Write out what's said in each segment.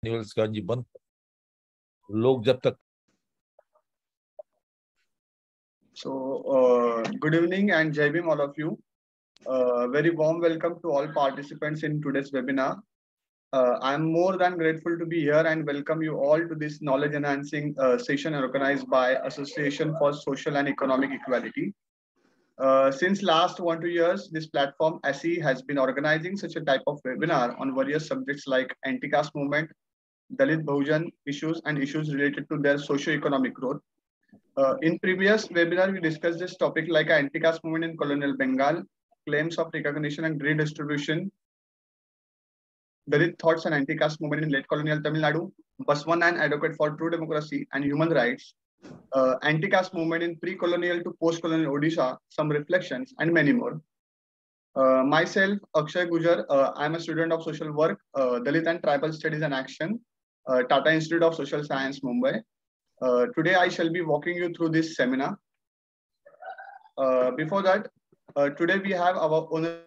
जी बंद लोग जब तक. So, good evening and Jai Bhim all of you. Very warm welcome to all participants in today's webinar. I am more than grateful to be here and welcome you all to this knowledge enhancing session organized by Association for Social and Economic Equality. Since last 1-2 years, this platform ASEE has been organizing such a type of webinar on various subjects like anti-caste movement, Dalit Bahujan issues and issues related to their socio-economic growth. In previous webinar, we discussed this topic like anti-caste movement in colonial Bengal, claims of recognition and redistribution, Dalit thoughts and anti-caste movement in late colonial Tamil Nadu, Baswan and advocate for true democracy and human rights, anti-caste movement in pre-colonial to post-colonial Odisha, some reflections and many more. Myself, Akshay Gujar, I am a student of social work, Dalit and Tribal Studies and Action, Tata Institute of Social Science, Mumbai. Today I shall be walking you through this seminar. Before that, today we have our honorable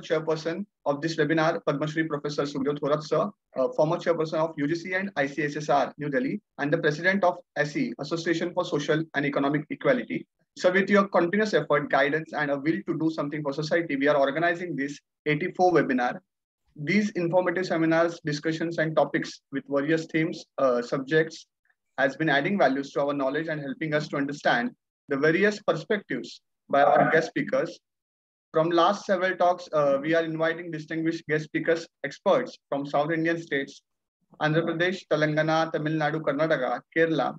chairperson of this webinar, Padamshree Professor Sukhadeo Thorat sir, former chairperson of UGC and ICSSR, New Delhi, and the president of ASEE, Association for Social and Economic Equality. So with your continuous effort, guidance, and a will to do something for society, we are organizing this 84 webinar. These informative seminars, discussions, and topics with various themes, subjects has been adding values to our knowledge and helping us to understand the various perspectives by our guest speakers. From last several talks, we are inviting distinguished guest speakers, experts from South Indian states, Andhra Pradesh, Telangana, Tamil Nadu, Karnataka, Kerala,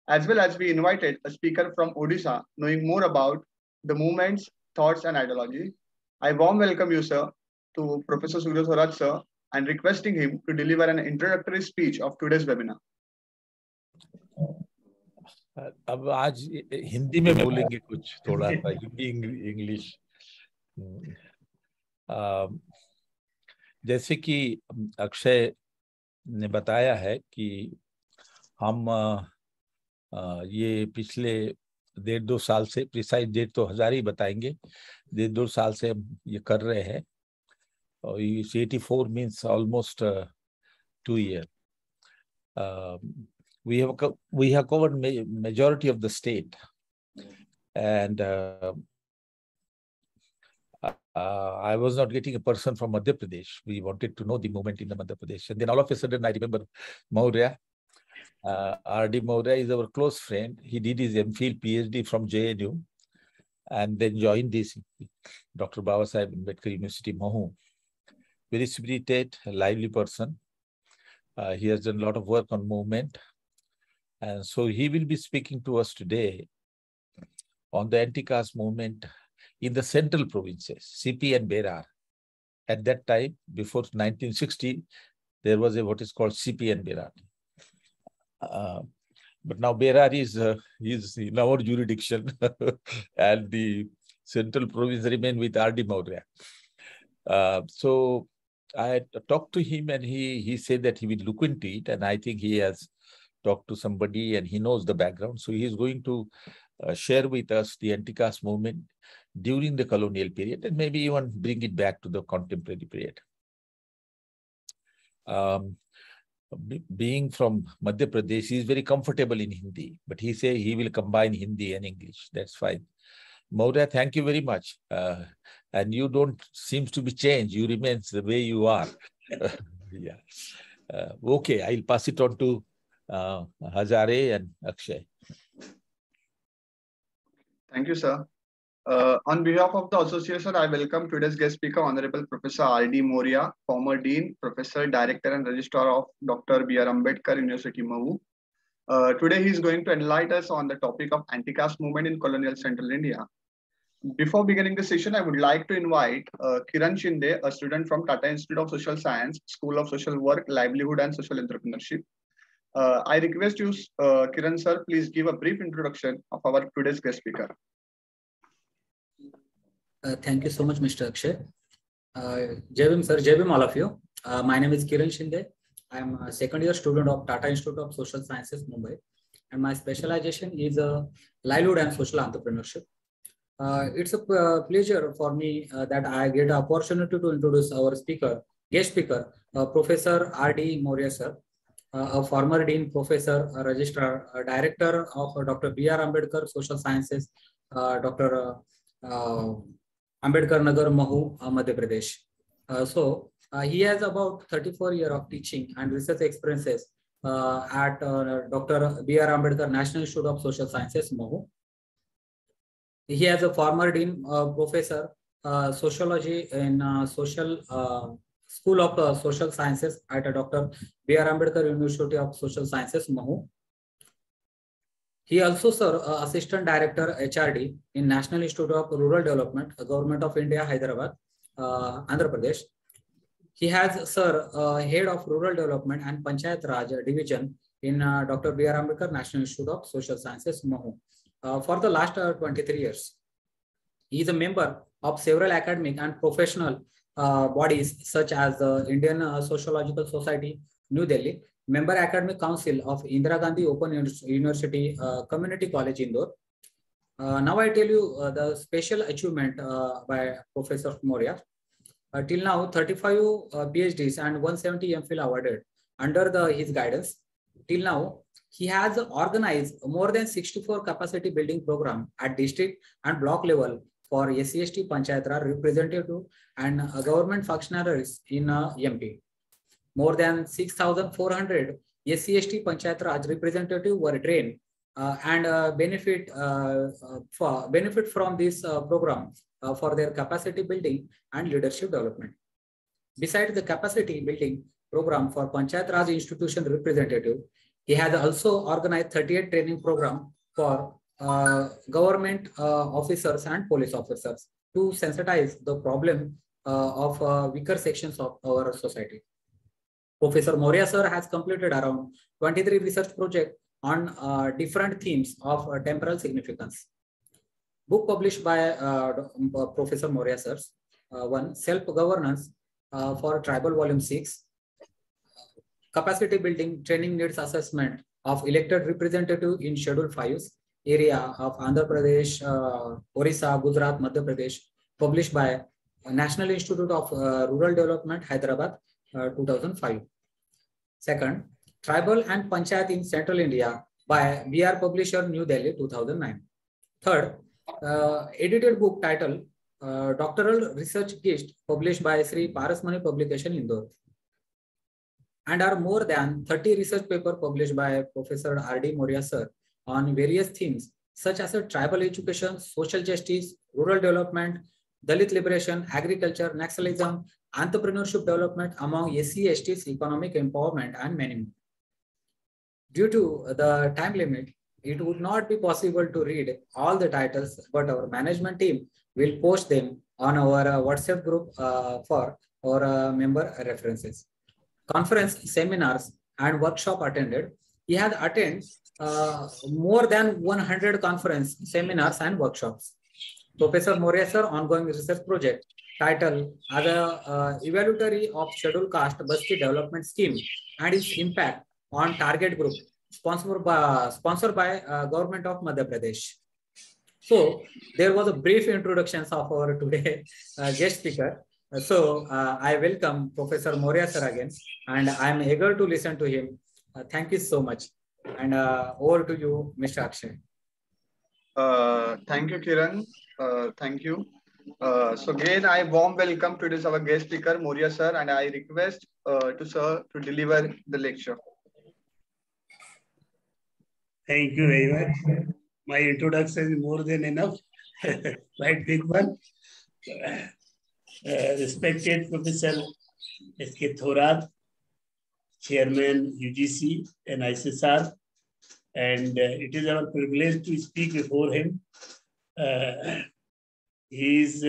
as well as we invited a speaker from Odisha, knowing more about the movements, thoughts, and ideology. I warm welcome you, sir, to Professor Sukhadeo Thorat sir, and requesting him to deliver an introductory speech of today's webinar. अब आज हिंदी में बोलेंगे कुछ थोड़ा सा Hindi English. जैसे कि अक्षय ने बताया है कि हम ये पिछले 1.5-2 साल से, प्रिसाइज डेट तो हजारे ही बताएंगे, 1.5-2 साल से हम ये कर रहे हैं. और 84 means almost 2 years. We have covered majority of the state, and I was not getting a person from Madhya Pradesh. We wanted to know the movement in the Madhya Pradesh, and then all of a sudden I remember Maurya. R.D.Maurya is our close friend. He did his MPhil PhD from JNU, and then joined this Dr. B.R.Ambedkar University, Mhow. Very spirited, lively person. He has done a lot of work on movement. And so he will be speaking to us today on the anti-caste movement in the central provinces, CP and Berar. At that time, before 1960, there was what is called CP and Berar. But now Berar is in our jurisdiction and the central province remain with R.D.Maurya. So I talked to him and he said that he will look into it, and I think he has talked to somebody and he knows the background. So he is going to share with us the anti-caste movement during the colonial period and maybe even bring it back to the contemporary period. Being from Madhya Pradesh, he is very comfortable in Hindi, but he say he will combine Hindi and English. That's fine. Maurya, thank you very much. And you don't seem to be changed. You remain the way you are. Yeah. Okay, I'll pass it on to Hajare and Akshay. Thank you, sir. On behalf of the association, I welcome today's guest speaker, Honorable Professor R.D.Maurya, former Dean, Professor, Director and Registrar of Dr. B.R.Ambedkar University, Mhow. Today, he is going to enlighten us on the topic of anti-caste movement in colonial Central India. Before beginning the session, I would like to invite Kiran Shinde, a student from Tata Institute of Social Science, School of Social Work, Livelihood and Social Entrepreneurship. I request you, Kiran sir, please give a brief introduction of our today's guest speaker. Thank you so much, Mr. Akshay. Jai Bhim, sir. Jai Bhim, all of you. My name is Kiran Shinde. I am a second year student of Tata Institute of Social Sciences, Mumbai. And my specialization is livelihood and social entrepreneurship. It's a pleasure for me that I get an opportunity to introduce our speaker, Guest speaker, Professor R.D.Maurya sir, a former Dean, Professor, Registrar, Director of Dr. B.R.Ambedkar Social Sciences, Dr. Ambedkar Nagar, Mhow, Madhya Pradesh. He has about 34 years of teaching and research experiences at Dr. B.R.Ambedkar National Institute of Social Sciences, Mhow. He has a former Dean, Professor, Sociology in School of Social Sciences at Dr. B.R.Ambedkar University of Social Sciences, Mhow. He also served Assistant Director HRD in National Institute of Rural Development, Government of India, Hyderabad, Andhra Pradesh. He has served Head of Rural Development and Panchayat Raj Division in Dr. B.R.Ambedkar National Institute of Social Sciences, Mhow. For the last 23 years. He is a member of several academic and professional bodies such as the Indian Sociological Society, New Delhi, Member Academic Council of Indira Gandhi Open University Community College, Indore. Now I tell you the special achievement by Professor Maurya. Till now, 35 PhDs and 170 MPhil awarded under his guidance. Till now, he has organized more than 64 capacity building program at district and block level for SC/ST Panchayat Raj representative and government functionaries in MP. More than 6,400 SC/ST Panchayat Raj representatives were trained and benefit from this program for their capacity building and leadership development. Besides the capacity building program for Panchayat Raj institution representative, he has also organized 38 training program for government officers and police officers to sensitize the problem of weaker sections of our society. Professor Maurya sir has completed around 23 research projects on different themes of temporal significance. Book published by Professor Maurya sir, one, Self-Governance for Tribal Volume 6, Capacity Building Training Needs Assessment of Elected Representative in Schedule 5 area of Andhra Pradesh, Orissa, Gujarat, Madhya Pradesh, published by National Institute of Rural Development, Hyderabad, 2005. Second, Tribal and Panchayat in Central India by B.R. Publisher, New Delhi, 2009. Third, edited book titled Doctoral Research Gist, published by Sri Parasmani Publication, Indore. And are more than 30 research papers published by Professor R.D.Maurya sir on various themes such as tribal education, social justice, rural development, Dalit liberation, agriculture, Naxalism, entrepreneurship development among SC/STs, economic empowerment, and many more. Due to the time limit, it would not be possible to read all the titles, but our management team will post them on our WhatsApp group for our member references. Conference, seminars, and workshop attended. He has attended more than 100 conference, seminars, and workshops. Professor Maurya sir ongoing research project titled as a evaluatory of scheduled caste Basti development scheme and its impact on target group sponsored by government of Madhya Pradesh. So there was a brief introduction of our today guest speaker. I welcome Professor Maurya sir again, and I am eager to listen to him. Thank you so much. And over to you, Mr. Akshay. Thank you, Kiran. Thank you. So again, I warm welcome to this our guest speaker, Maurya sir, and I request to sir to deliver the lecture. Thank you very much. My introduction is more than enough. Right, big one. Respected Professor S.K. Thorat, Chairman UGC and ICSSR, and it is our privilege to speak before him. He is,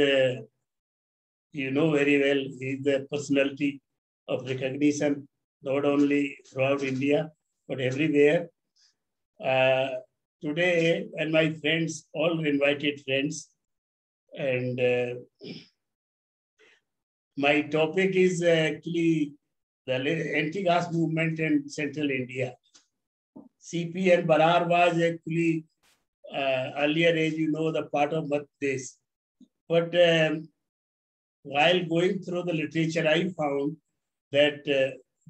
you know very well, he is the personality of recognition, not only throughout India, but everywhere. Today, and my friends, all invited friends, and my topic is actually the anti-caste movement in Central India. CP and Barar was actually earlier, as you know, the part of Madhya Pradesh. But while going through the literature, I found that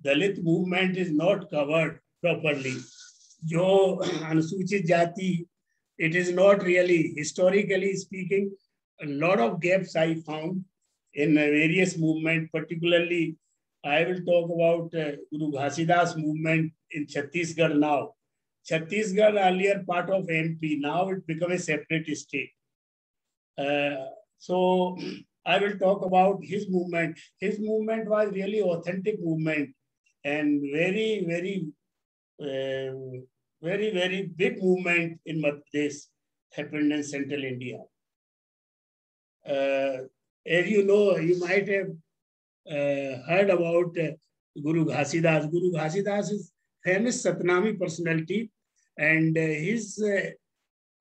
Dalit movement is not covered properly. Jo Anusuchit Jati, it is not really, historically speaking, a lot of gaps I found in various movements, particularly I will talk about Guru Ghasidas movement in Chhattisgarh now. Chhattisgarh, earlier part of MP, now it became a separate state. So I will talk about his movement. His movement was really authentic movement and very, very big movement in Madhya Pradesh happened in central India. As you know, you might have heard about Guru Ghasidas. Guru Ghasidas is famous Satnami personality, and his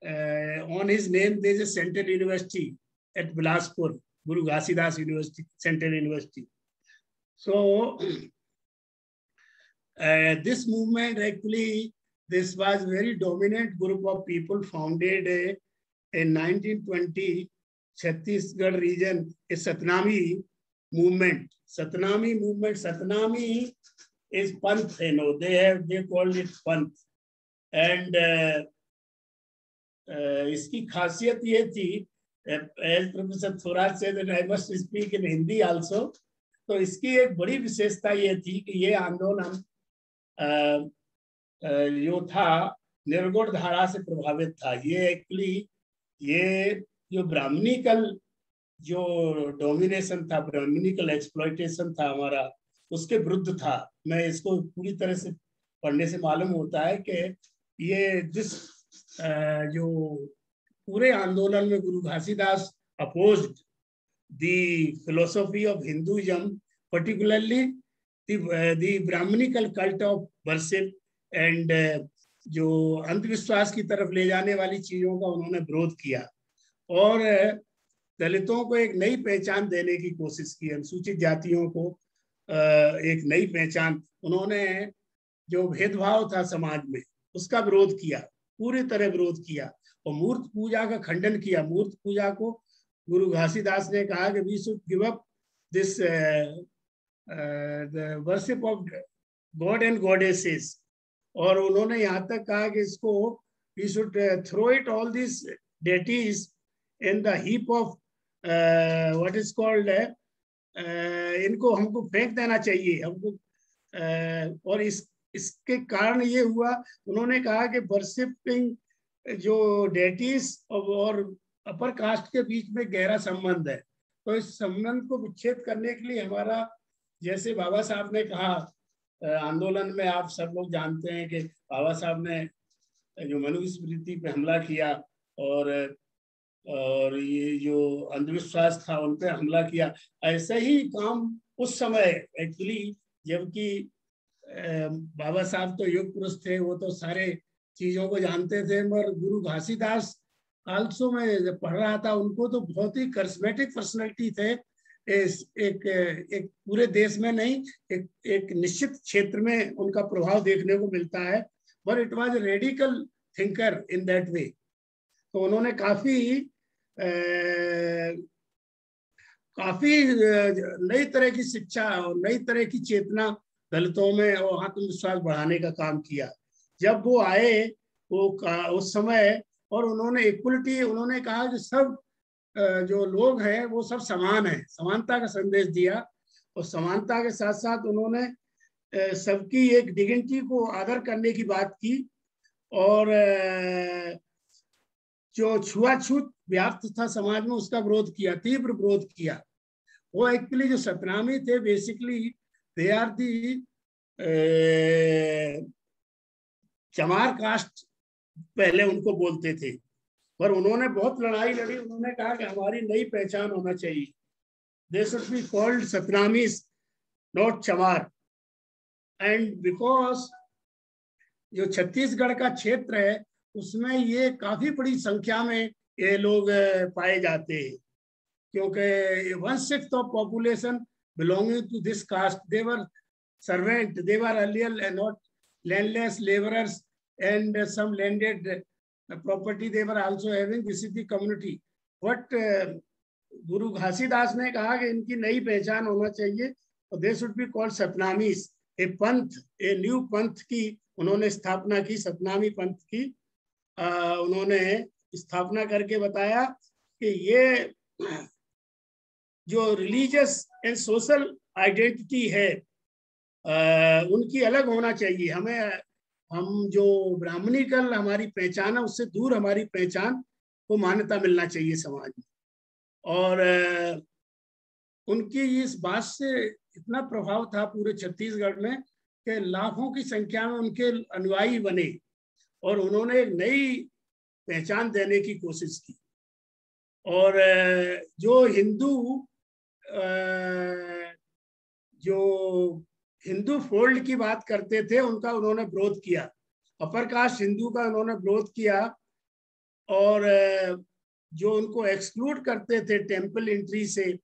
on his name there is a central university at Bilaspur, Guru Ghasidas University, Central University. So this movement actually, this was very dominant group of people founded in 1920 Chhattisgarh region, a Satnami movement. Satnami movement. Satnami is Panth, you know, they called it Panth. And इसकी खासियत ये थी, as Professor Thorat said that I must speak in Hindi also. तो इसकी एक बड़ी विशेषता ये थी कि ये आंदोलन जो था निर्गुण धारा से प्रभावित था. ये एक्चुअली ये जो ब्राह्मणिकल जो डोमिनेशन था, ब्राह्मणिकल एक्सप्लॉइटेशन था हमारा, उसके विरुद्ध था. मैं इसको पूरी तरह से पढ़ने से मालूम होता है कि ये जिस जो पूरे आंदोलन में Guru Ghasidas opposed the philosophy of Hinduism, particularly the Brahmanical cult of worship and जो अंधविश्वास की तरफ ले जाने वाली चीजों का उन्होंने विरोध किया और दलितों को एक नई पहचान देने की कोशिश की, अनुसूचित जातियों को एक नई पहचान. उन्होंने जो भेदभाव था समाज में उसका विरोध किया, पूरी तरह विरोध किया और मूर्त पूजा का खंडन किया. मूर्त पूजा को गुरु घासीदास ने कहा कि we should give up this the worship of God and goddesses. और उन्होंने यहाँ तक कहा कि इसको we should throw it all this deities in the heap of what is called, इनको हमको फेंक देना चाहिए हमको. और इसके कारण ये हुआ, उन्होंने कहा कि वर्शिपिंग जो डेटीज और अपर कास्ट के बीच में गहरा संबंध है. तो इस संबंध को विच्छेद करने के लिए हमारा, जैसे बाबा साहब ने कहा आंदोलन में, आप सब लोग जानते हैं कि बाबा साहब ने जो मनुस्मृति पे हमला किया और ये जो अंधविश्वास था उन पे हमला किया. ऐसे ही काम उस समय एक्चुअली, जबकि बाबा साहब तो युग पुरुष थे, वो तो सारे चीजों को जानते थे, मगर गुरु घासीदास आल्सो में जब पढ़ रहा था, उनको तो बहुत ही करिस्मेटिक पर्सनैलिटी थे. एक पूरे देश में नहीं, एक निश्चित क्षेत्र में उनका प्रभाव देखने को मिलता है, but it was a radical thinker in that way. तो उन्होंने काफी नई तरह की शिक्षा और नई तरह की चेतना दलितों में और आत्मविश्वास बढ़ाने का काम किया. जब वो आए उस समय, और उन्होंने इक्वलिटी, उन्होंने कहा कि सब जो लोग हैं वो सब समान हैं, समानता का संदेश दिया. और समानता के साथ साथ उन्होंने सबकी एक डिग्निटी को आदर करने की बात की. और जो छुआछूत व्याप्त था समाज में उसका विरोध किया, तीव्र विरोध किया. वो एक्चुअली जो सतनामी थे, बेसिकली दे आर दी चमार कास्ट पहले उनको बोलते थे, पर उन्होंने बहुत लड़ाई लड़ी. उन्होंने कहा कि हमारी नई पहचान होना चाहिए, they should be called Satnamis not Chamar. And because जो छत्तीसगढ़ का क्षेत्र है उसमें ये काफी बड़ी संख्या में ये लोग पाए जाते हैं, क्योंकि 1/6 of population belonging to this caste, they were servant, they were earlier not landless laborers, and some landed property they were also having. This is the community. But गुरु घासीदास ने कहा कि इनकी नई पहचान होना चाहिए दे शुड बी कॉल्ड सतनामीज। ए पंथ, a new पंथ की उन्होंने स्थापना की, सतनामी पंथ की उन्होंने स्थापना करके बताया कि ये जो रिलीजियस एंड सोशल आइडेंटिटी है उनकी अलग होना चाहिए। हम जो ब्राह्मणिकल हमारी पहचान है उससे दूर हमारी पहचान को मान्यता मिलना चाहिए समाज में। और उनकी इस बात से इतना प्रभाव था पूरे छत्तीसगढ़ में कि लाखों की संख्या में उनके अनुयायी बने और उन्होंने एक नई पहचान देने की कोशिश की। और जो हिंदू फोल्ड की बात करते थे उनका उन्होंने विरोध किया, अपर कास्ट हिंदू का उन्होंने विरोध किया। और जो उनको एक्सक्लूड करते थे टेम्पल एंट्री से,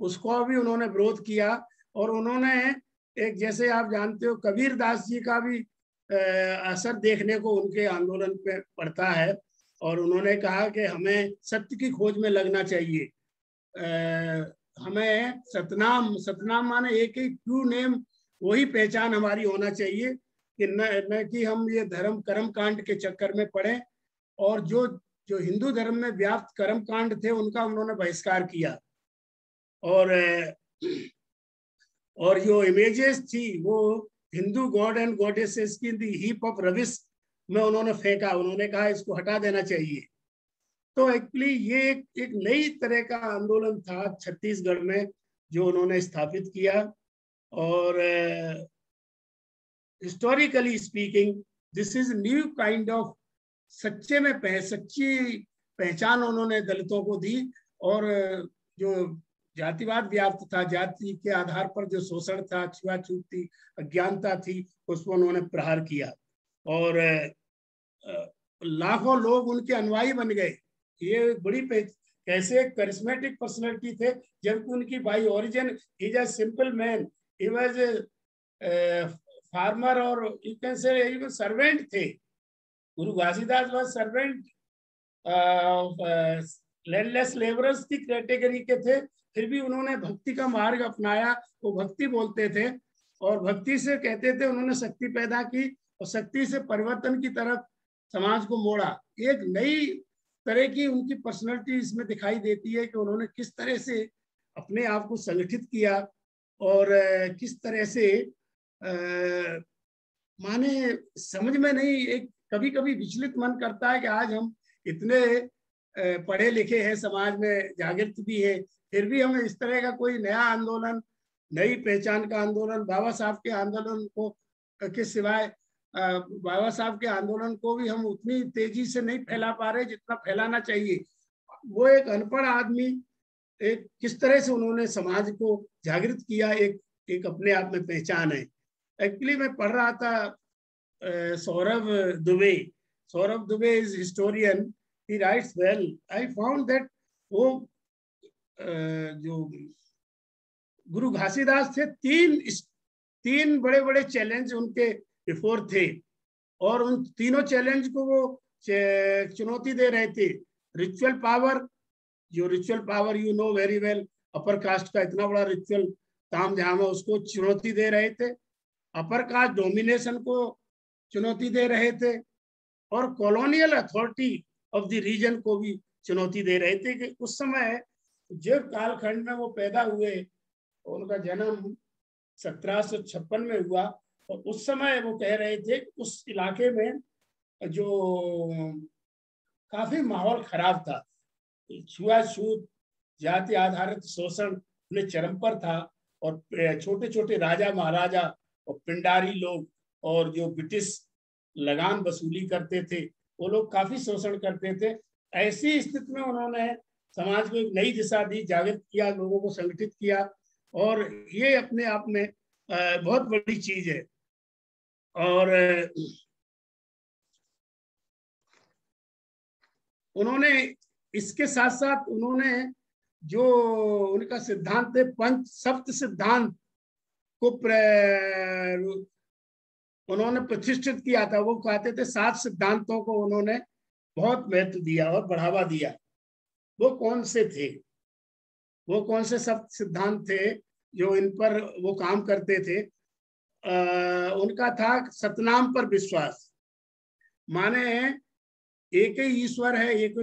उसको भी उन्होंने विरोध किया। और उन्होंने एक, जैसे आप जानते हो, कबीर दास जी का भी असर देखने को उनके आंदोलन पे पड़ता है। और उन्होंने कहा कि हमें सत्य की खोज में लगना चाहिए, हमें सतनाम माने एक ही ट्रू नेम, वही पहचान हमारी होना चाहिए कि न कि हम ये धर्म कर्म कांड के चक्कर में पड़े। और जो हिंदू धर्म में व्याप्त कर्म कांड थे उनका उन्होंने बहिष्कार किया। और जो इमेजेस थी वो हिंदू गॉड एंड गॉडेसेस की दी हीप ऑफ रबिश में उन्होंने फेंका, उन्होंने कहा इसको हटा देना चाहिए। तो एक्चुअली ये एक नई तरह का आंदोलन था छत्तीसगढ़ में जो उन्होंने स्थापित किया। और historically speaking this is new kind of सच्ची पहचान उन्होंने दलितों को दी। और जो जातिवाद व्याप्त था, जाति के आधार पर जो शोषण था, छुआछूत थी, अज्ञानता थी, उस पर उन्होंने प्रहार किया। और लाखों लोग उनके अनुयायी बन गए। ये बड़ी कैसे करिस्मेटिक पर्सनैलिटी थे, जबकि उनकी by origin he is a simple man, he was farmer और यू कैन से सर्वेंट थे। गुरु Ghasidas was servant, landless labourers की कैटेगरी के थे, फिर भी उन्होंने भक्ति का मार्ग अपनाया। वो भक्ति बोलते थे और भक्ति से कहते थे उन्होंने शक्ति पैदा की और शक्ति से परिवर्तन की तरफ समाज को मोड़ा। एक नई तरह की उनकी पर्सनैलिटी इसमें दिखाई देती है कि उन्होंने किस तरह से अपने आप को संगठित किया और किस तरह से माने समझ में नहीं, एक कभी कभी विचलित मन करता है कि आज हम इतने पढ़े लिखे हैं, समाज में जागृत भी है, फिर भी हमें इस तरह का कोई नया आंदोलन, नई पहचान का आंदोलन, बाबा साहब के आंदोलन को के सिवाय बाबा साहब के आंदोलन को भी हम उतनी तेजी से नहीं फैला पा रहे जितना फैलाना चाहिए। वो एक अनपढ़ आदमी एक किस तरह से उन्होंने समाज को जागृत किया, एक अपने आप में पहचान है। एक्चुअली मैं पढ़ रहा था Saurabh Dubey is historian, he writes well. I found that वो जो गुरु घासीदास थे, तीन बड़े बड़े चैलेंज उनके बिफोर थे और उन तीनों चैलेंज को वो चुनौती दे रहे थे। रिचुअल पावर, जो ritual power you know very well, upper caste का इतना बड़ा रिचुअल ताम झाम है, उसको चुनौती दे रहे थे। अपर कास्ट डोमिनेशन को चुनौती दे रहे थे और colonial authority of the region को भी चुनौती दे रहे थे कि उस समय जब कालखंड में वो पैदा हुए, उनका जन्म 1756 में हुआ, और उस समय वो कह रहे थे उस इलाके में जो काफी माहौल खराब था, छुआछूत, जाति आधारित शोषण अपने चरम पर था और छोटे छोटे राजा महाराजा और पिंडारी लोग और जो ब्रिटिश लगान वसूली करते थे वो लोग काफी शोषण करते थे। ऐसी स्थिति में उन्होंने समाज को एक नई दिशा दी, जागृत किया, लोगों को संगठित किया और ये अपने आप में बहुत बड़ी चीज है। और उन्होंने इसके साथ साथ उन्होंने जो उनका सिद्धांत है पंच सप्त सिद्धांत को उन्होंने प्रतिष्ठित किया था। वो कहते थे 7 सिद्धांतों को उन्होंने बहुत महत्व दिया और बढ़ावा दिया। वो कौन से थे? वो कौन से सप्त सिद्धांत थे? जो इन पर वो काम करते थे, उनका था सतनाम पर विश्वास। माने एक ही ईश्वर है, एक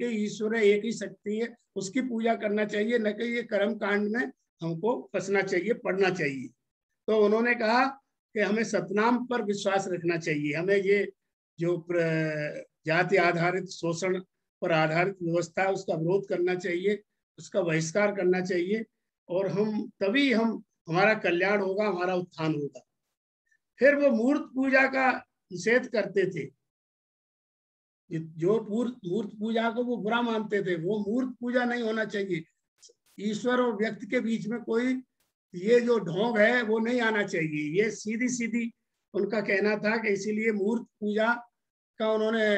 ही ईश्वर है, एक ही शक्ति है, उसकी पूजा करना चाहिए, न कि ये कर्म कांड में हमको फंसना चाहिए, पढ़ना चाहिए। तो उन्होंने कहा कि हमें सतनाम पर विश्वास रखना चाहिए, हमें ये जो जाति आधारित शोषण पर आधारित व्यवस्था है उसका विरोध करना चाहिए, उसका बहिष्कार करना चाहिए, और तभी हमारा कल्याण होगा, हमारा उत्थान होगा। फिर वो मूर्त पूजा का निषेध करते थे। जो मूर्त पूजा को वो बुरा मानते थे, वो मूर्त पूजा नहीं होना चाहिए। ईश्वर और व्यक्ति के बीच में कोई ये जो ढोंग है वो नहीं आना चाहिए, ये सीधी सीधी उनका कहना था कि इसीलिए मूर्त पूजा का उन्होंने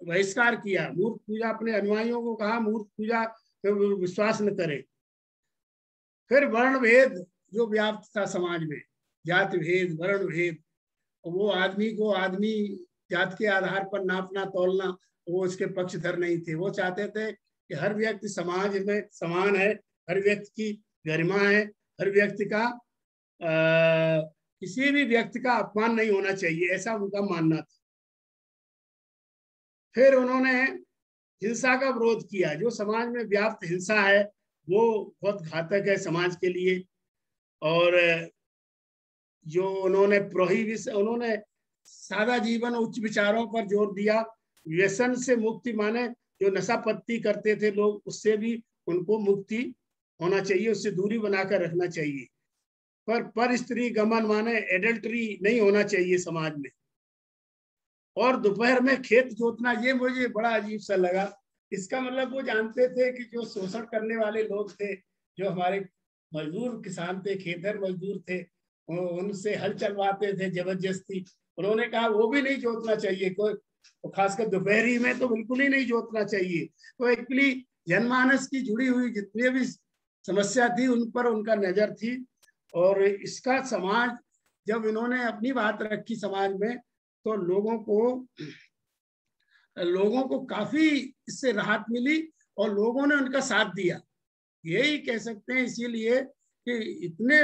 बहिष्कार किया। मूर्त पूजा, अपने अनुयायियों को कहा मूर्त पूजा पे विश्वास न करें। फिर वर्ण भेद जो व्याप्त था समाज में, जाति भेद, वर्ण भेद, वो आदमी को आदमी जात के आधार पर नापना तोलना, वो उसके पक्षधर नहीं थे। वो चाहते थे कि हर व्यक्ति समाज में समान है, हर व्यक्ति की गरिमा है, हर व्यक्ति का किसी भी व्यक्ति का अपमान नहीं होना चाहिए, ऐसा उनका मानना था। फिर उन्होंने हिंसा का विरोध किया। जो समाज में व्याप्त हिंसा है वो बहुत घातक है समाज के लिए। और जो उन्होंने सादा जीवन, उच्च विचारों पर जोर दिया। व्यसन से मुक्ति, माने जो नशा पत्ती करते थे लोग, उससे भी उनको मुक्ति होना चाहिए, उससे दूरी बनाकर रखना चाहिए। पर स्त्री गमन, माने एडल्ट्री नहीं होना चाहिए समाज में। और दोपहर में खेत जोतना, ये मुझे बड़ा अजीब सा लगा। इसका मतलब वो जानते थे कि जो शोषण करने वाले लोग थे, जो हमारे मजदूर किसान थे, खेतर मजदूर थे, उनसे हल चलवाते थे जबरदस्ती। उन्होंने कहा वो भी नहीं जोतना चाहिए, कोई खासकर दोपहरी में तो बिल्कुल ही नहीं जोतना चाहिए। तो एक्चुअली जनमानस की जुड़ी हुई जितनी भी समस्या थी उन पर उनका नजर थी। और इसका समाज, जब इन्होंने अपनी बात रखी समाज में, तो लोगों को काफी इससे राहत मिली और लोगों ने उनका साथ दिया, यही कह सकते हैं। इसीलिए कि इतने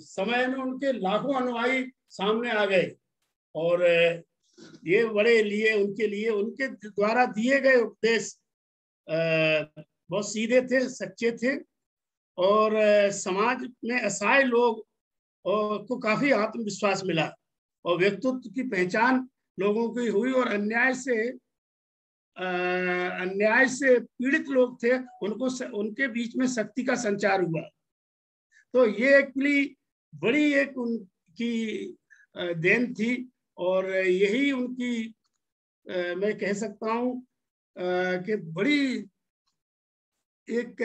समय में उनके लाखों अनुयायी सामने आ गए। और ये उनके लिए उनके द्वारा दिए गए उपदेश बहुत सीधे थे, सच्चे थे। और समाज में असहाय लोग को काफी आत्मविश्वास मिला और व्यक्तित्व की पहचान लोगों की हुई। और अन्याय से पीड़ित लोग थे, उनके बीच में शक्ति का संचार हुआ। तो ये एक्चुअली बड़ी एक उनकी देन थी। और यही उनकी मैं कह सकता हूँ कि बड़ी एक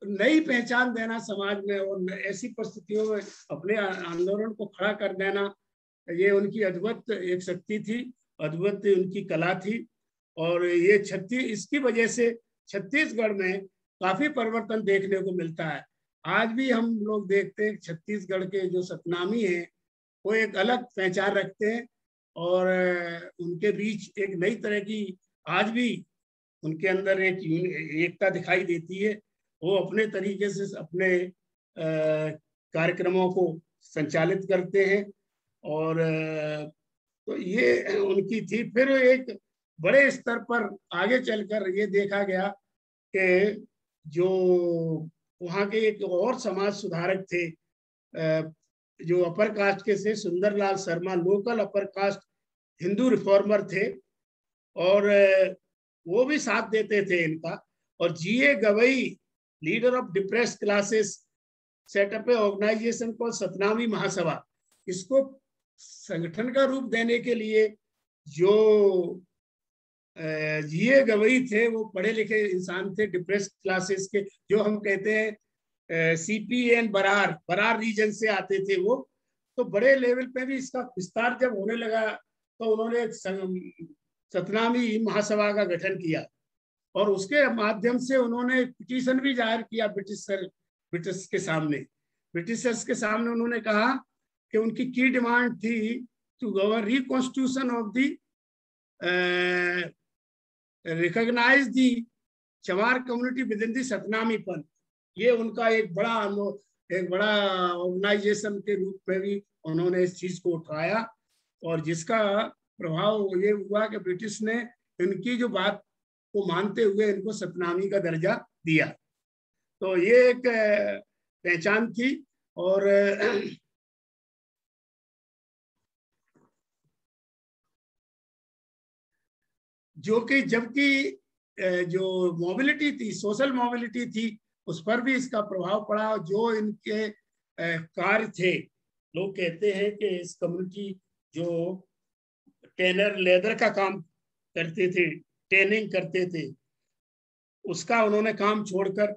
नई पहचान देना समाज में, और ऐसी परिस्थितियों में अपने आंदोलन को खड़ा कर देना, ये उनकी अद्भुत एक शक्ति थी, अद्भुत उनकी कला थी। और ये इसकी वजह से छत्तीसगढ़ में काफी परिवर्तन देखने को मिलता है। आज भी हम लोग देखते हैं छत्तीसगढ़ के जो सतनामी हैं वो एक अलग पहचान रखते हैं, और उनके बीच एक नई तरह की आज भी उनके अंदर एक एकता दिखाई देती है। वो अपने तरीके से अपने कार्यक्रमों को संचालित करते हैं। और तो ये उनकी थी। फिर एक बड़े स्तर पर आगे चलकर ये देखा गया कि जो वहाँ के एक और समाज सुधारक थे, जो अपर कास्ट के से Sundarlal Sharma, local upper caste Hindu reformer थे, और वो भी साथ देते थे इनका। और G.A. Gawai, leader of depressed classes, set up a organization को सतनामी महासभा, इसको संगठन का रूप देने के लिए जो G.A. गवई थे वो पढ़े लिखे इंसान थे, डिप्रेस्ड क्लासेस के, जो हम कहते हैं CPN बरार रीजन से आते थे वो। तो बड़े लेवल पे भी इसका विस्तार जब होने लगा तो उन्होंने सतनामी महासभा का गठन किया, और उसके माध्यम से उन्होंने पिटीशन भी जाहिर किया ब्रिटिशर्स के सामने। उन्होंने कहा कि उनकी की डिमांड थी to govern reconstitution of the recognize the Chamar community within the Satnami Panth, ये उनका एक बड़ा ऑर्गेनाइजेशन के रूप में भी उन्होंने इस चीज को उठाया, और जिसका प्रभाव ये हुआ कि ब्रिटिश ने इनकी जो बात को मानते हुए इनको सतनामी का दर्जा दिया। तो ये एक पहचान थी। और जो कि जबकि जो मोबिलिटी थी, सोशल मोबिलिटी थी, उस पर भी इसका प्रभाव पड़ा। जो इनके कार्य थे, लोग कहते हैं कि इस कम्युनिटी जो टेनर लेदर का काम करते थे, टेनिंग करते थे, उसका उन्होंने काम छोड़कर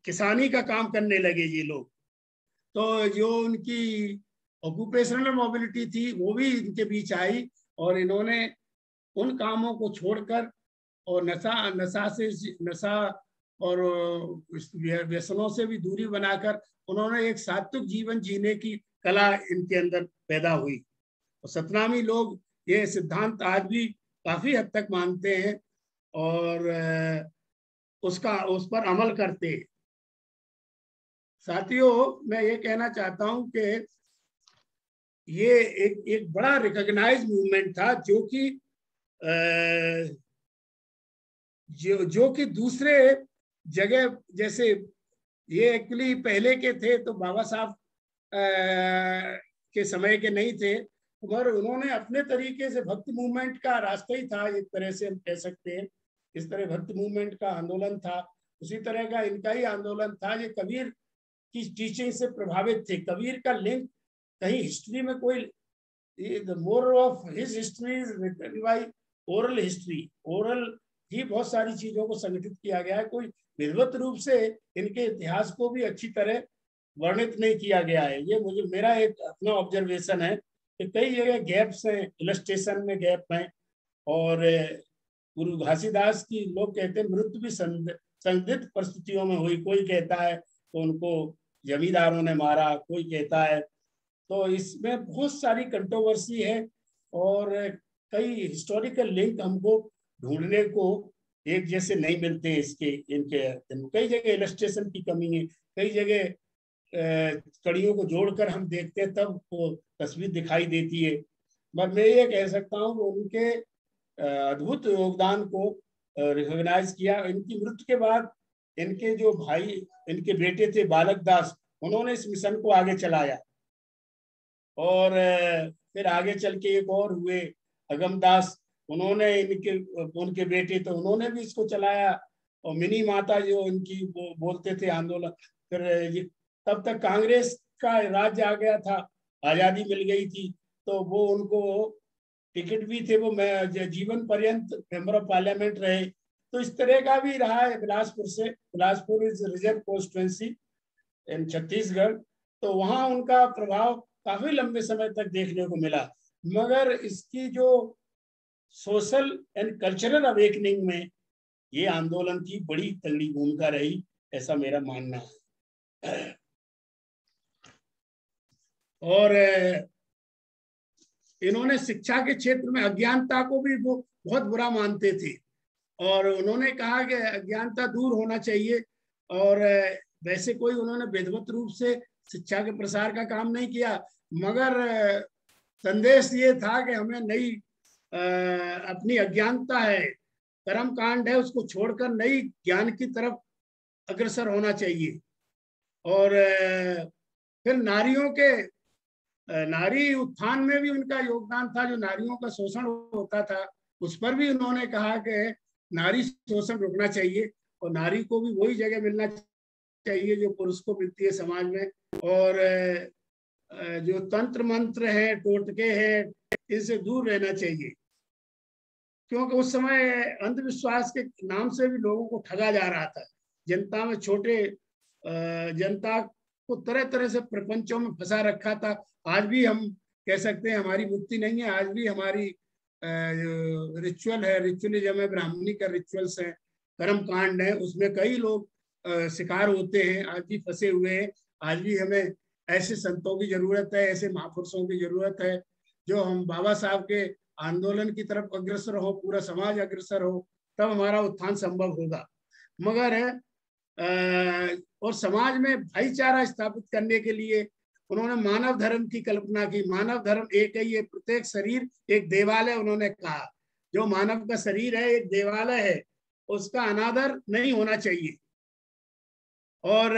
किसानी का काम करने लगे ये लोग। तो जो उनकी ऑक्यूपेशनल मोबिलिटी थी वो भी इनके बीच आई, और इन्होंने उन कामों को छोड़कर और नशा और व्यसनों से भी दूरी बनाकर उन्होंने एक सात्विक जीवन जीने की कला इनके अंदर पैदा हुई। और सतनामी लोग ये सिद्धांत आज भी काफी हद तक मानते हैं और उस पर अमल करते हैं। साथियों, मैं ये कहना चाहता हूं कि ये एक बड़ा रिकॉग्नाइज मूवमेंट था, जो कि दूसरे जगह, जैसे ये एक्चुअली पहले के थे तो बाबा साहब के समय के नहीं थे, मगर उन्होंने अपने तरीके से भक्ति मूवमेंट का रास्ता ही था, एक तरह से हम कह सकते हैं। इस तरह भक्ति मूवमेंट का आंदोलन था, उसी तरह का इनका ही आंदोलन था। ये कबीर की टीचिंग से प्रभावित थे। कबीर का लिंक कहीं हिस्ट्री में कोई, the more of his history is written by oral history. Oral ही बहुत सारी चीजों को संगठित किया गया है, कोई विधिवत रूप से इनके इतिहास को भी अच्छी तरह वर्णित नहीं किया गया है। ये मेरा एक अपना ऑब्जर्वेशन है कि कई जगह गैप्स हैं, इलस्ट्रेशन में गैप हैं। और गुरु घासीदास की लोग कहते हैं मृत्यु भी संदिग्ध परिस्थितियों में हुई। कोई कहता है तो उनको जमींदारों ने मारा, कोई कहता है, तो इसमें बहुत सारी कंट्रोवर्सी है और कई हिस्टोरिकल लिंक हमको ढूंढने को एक जैसे नहीं मिलते इसके इनके। कई जगह इलस्ट्रेशन की कमी है, कई जगह कड़ियों को जोड़कर हम देखते हैं तब वो तस्वीर दिखाई देती है। पर मैं ये कह सकता हूँ कि उनके अद्भुत योगदान को रिकॉग्नाइज किया। इनकी मृत्यु के बाद इनके जो भाई, इनके बेटे थे बालक दास, उन्होंने इस मिशन को आगे चलाया। और फिर आगे चल के एक और हुए अगम दास, उन्होंने उनके बेटे, तो उन्होंने भी इसको चलाया। और मिनी माता जो इनकी बोलते थे आंदोलन, फिर तब तक कांग्रेस का राज्य आ गया था, आजादी मिल गई थी, तो वो उनको टिकट भी थे, वो जीवन पर्यंत मेंबर ऑफ पार्लियामेंट रहे। तो इस तरह का भी रहा है। बिलासपुर इज रिजर्व कॉन्स्टिट्यूएंसी इन छत्तीसगढ़, तो वहाँ उनका प्रभाव काफी लंबे समय तक देखने को मिला। मगर इसकी जो सोशल एंड कल्चरल अवेकनिंग में ये आंदोलन की बड़ी तगड़ी भूमिका रही, ऐसा मेरा मानना है। और इन्होंने शिक्षा के क्षेत्र में अज्ञानता को भी वो बहुत बुरा मानते थे, और उन्होंने कहा कि अज्ञानता दूर होना चाहिए। और वैसे कोई उन्होंने विधिवत रूप से शिक्षा के प्रसार का काम नहीं किया, मगर संदेश ये था कि हमें नई अपनी अज्ञानता है, कर्म कांड है, उसको छोड़कर नई ज्ञान की तरफ अग्रसर होना चाहिए। और फिर नारी उत्थान में भी उनका योगदान था। जो नारियों का शोषण होता था उस पर भी उन्होंने कहा कि नारी शोषण रुकना चाहिए और नारी को भी वही जगह मिलना चाहिए जो पुरुष को मिलती है समाज में। और जो तंत्र मंत्र है, टोटके हैं, इनसे दूर रहना चाहिए, क्योंकि उस समय अंधविश्वास के नाम से भी लोगों को ठगा जा रहा था। जनता में जनता को तरह तरह से प्रपंचों में फंसा रखा था। आज भी हम कह सकते हैं हमारी मुक्ति नहीं है। आज भी हमारी रिचुअल है, रिचुअलिज्म है, ब्राह्मणी का रिचुअल्स है, कर्म कांड है, उसमें कई लोग शिकार होते हैं, आज भी फंसे हुए हैं। आज भी हमें ऐसे संतों की जरूरत है, ऐसे महापुरुषों की जरूरत है जो हम बाबा साहब के आंदोलन की तरफ अग्रसर हो, पूरा समाज अग्रसर हो, तब हमारा उत्थान संभव होगा। मगर और समाज में भाईचारा स्थापित करने के लिए उन्होंने मानव धर्म की कल्पना की। मानव धर्म एक है, ये प्रत्येक शरीर एक देवालय उन्होंने कहा। जो मानव का शरीर है एक देवालय है, उसका अनादर नहीं होना चाहिए। और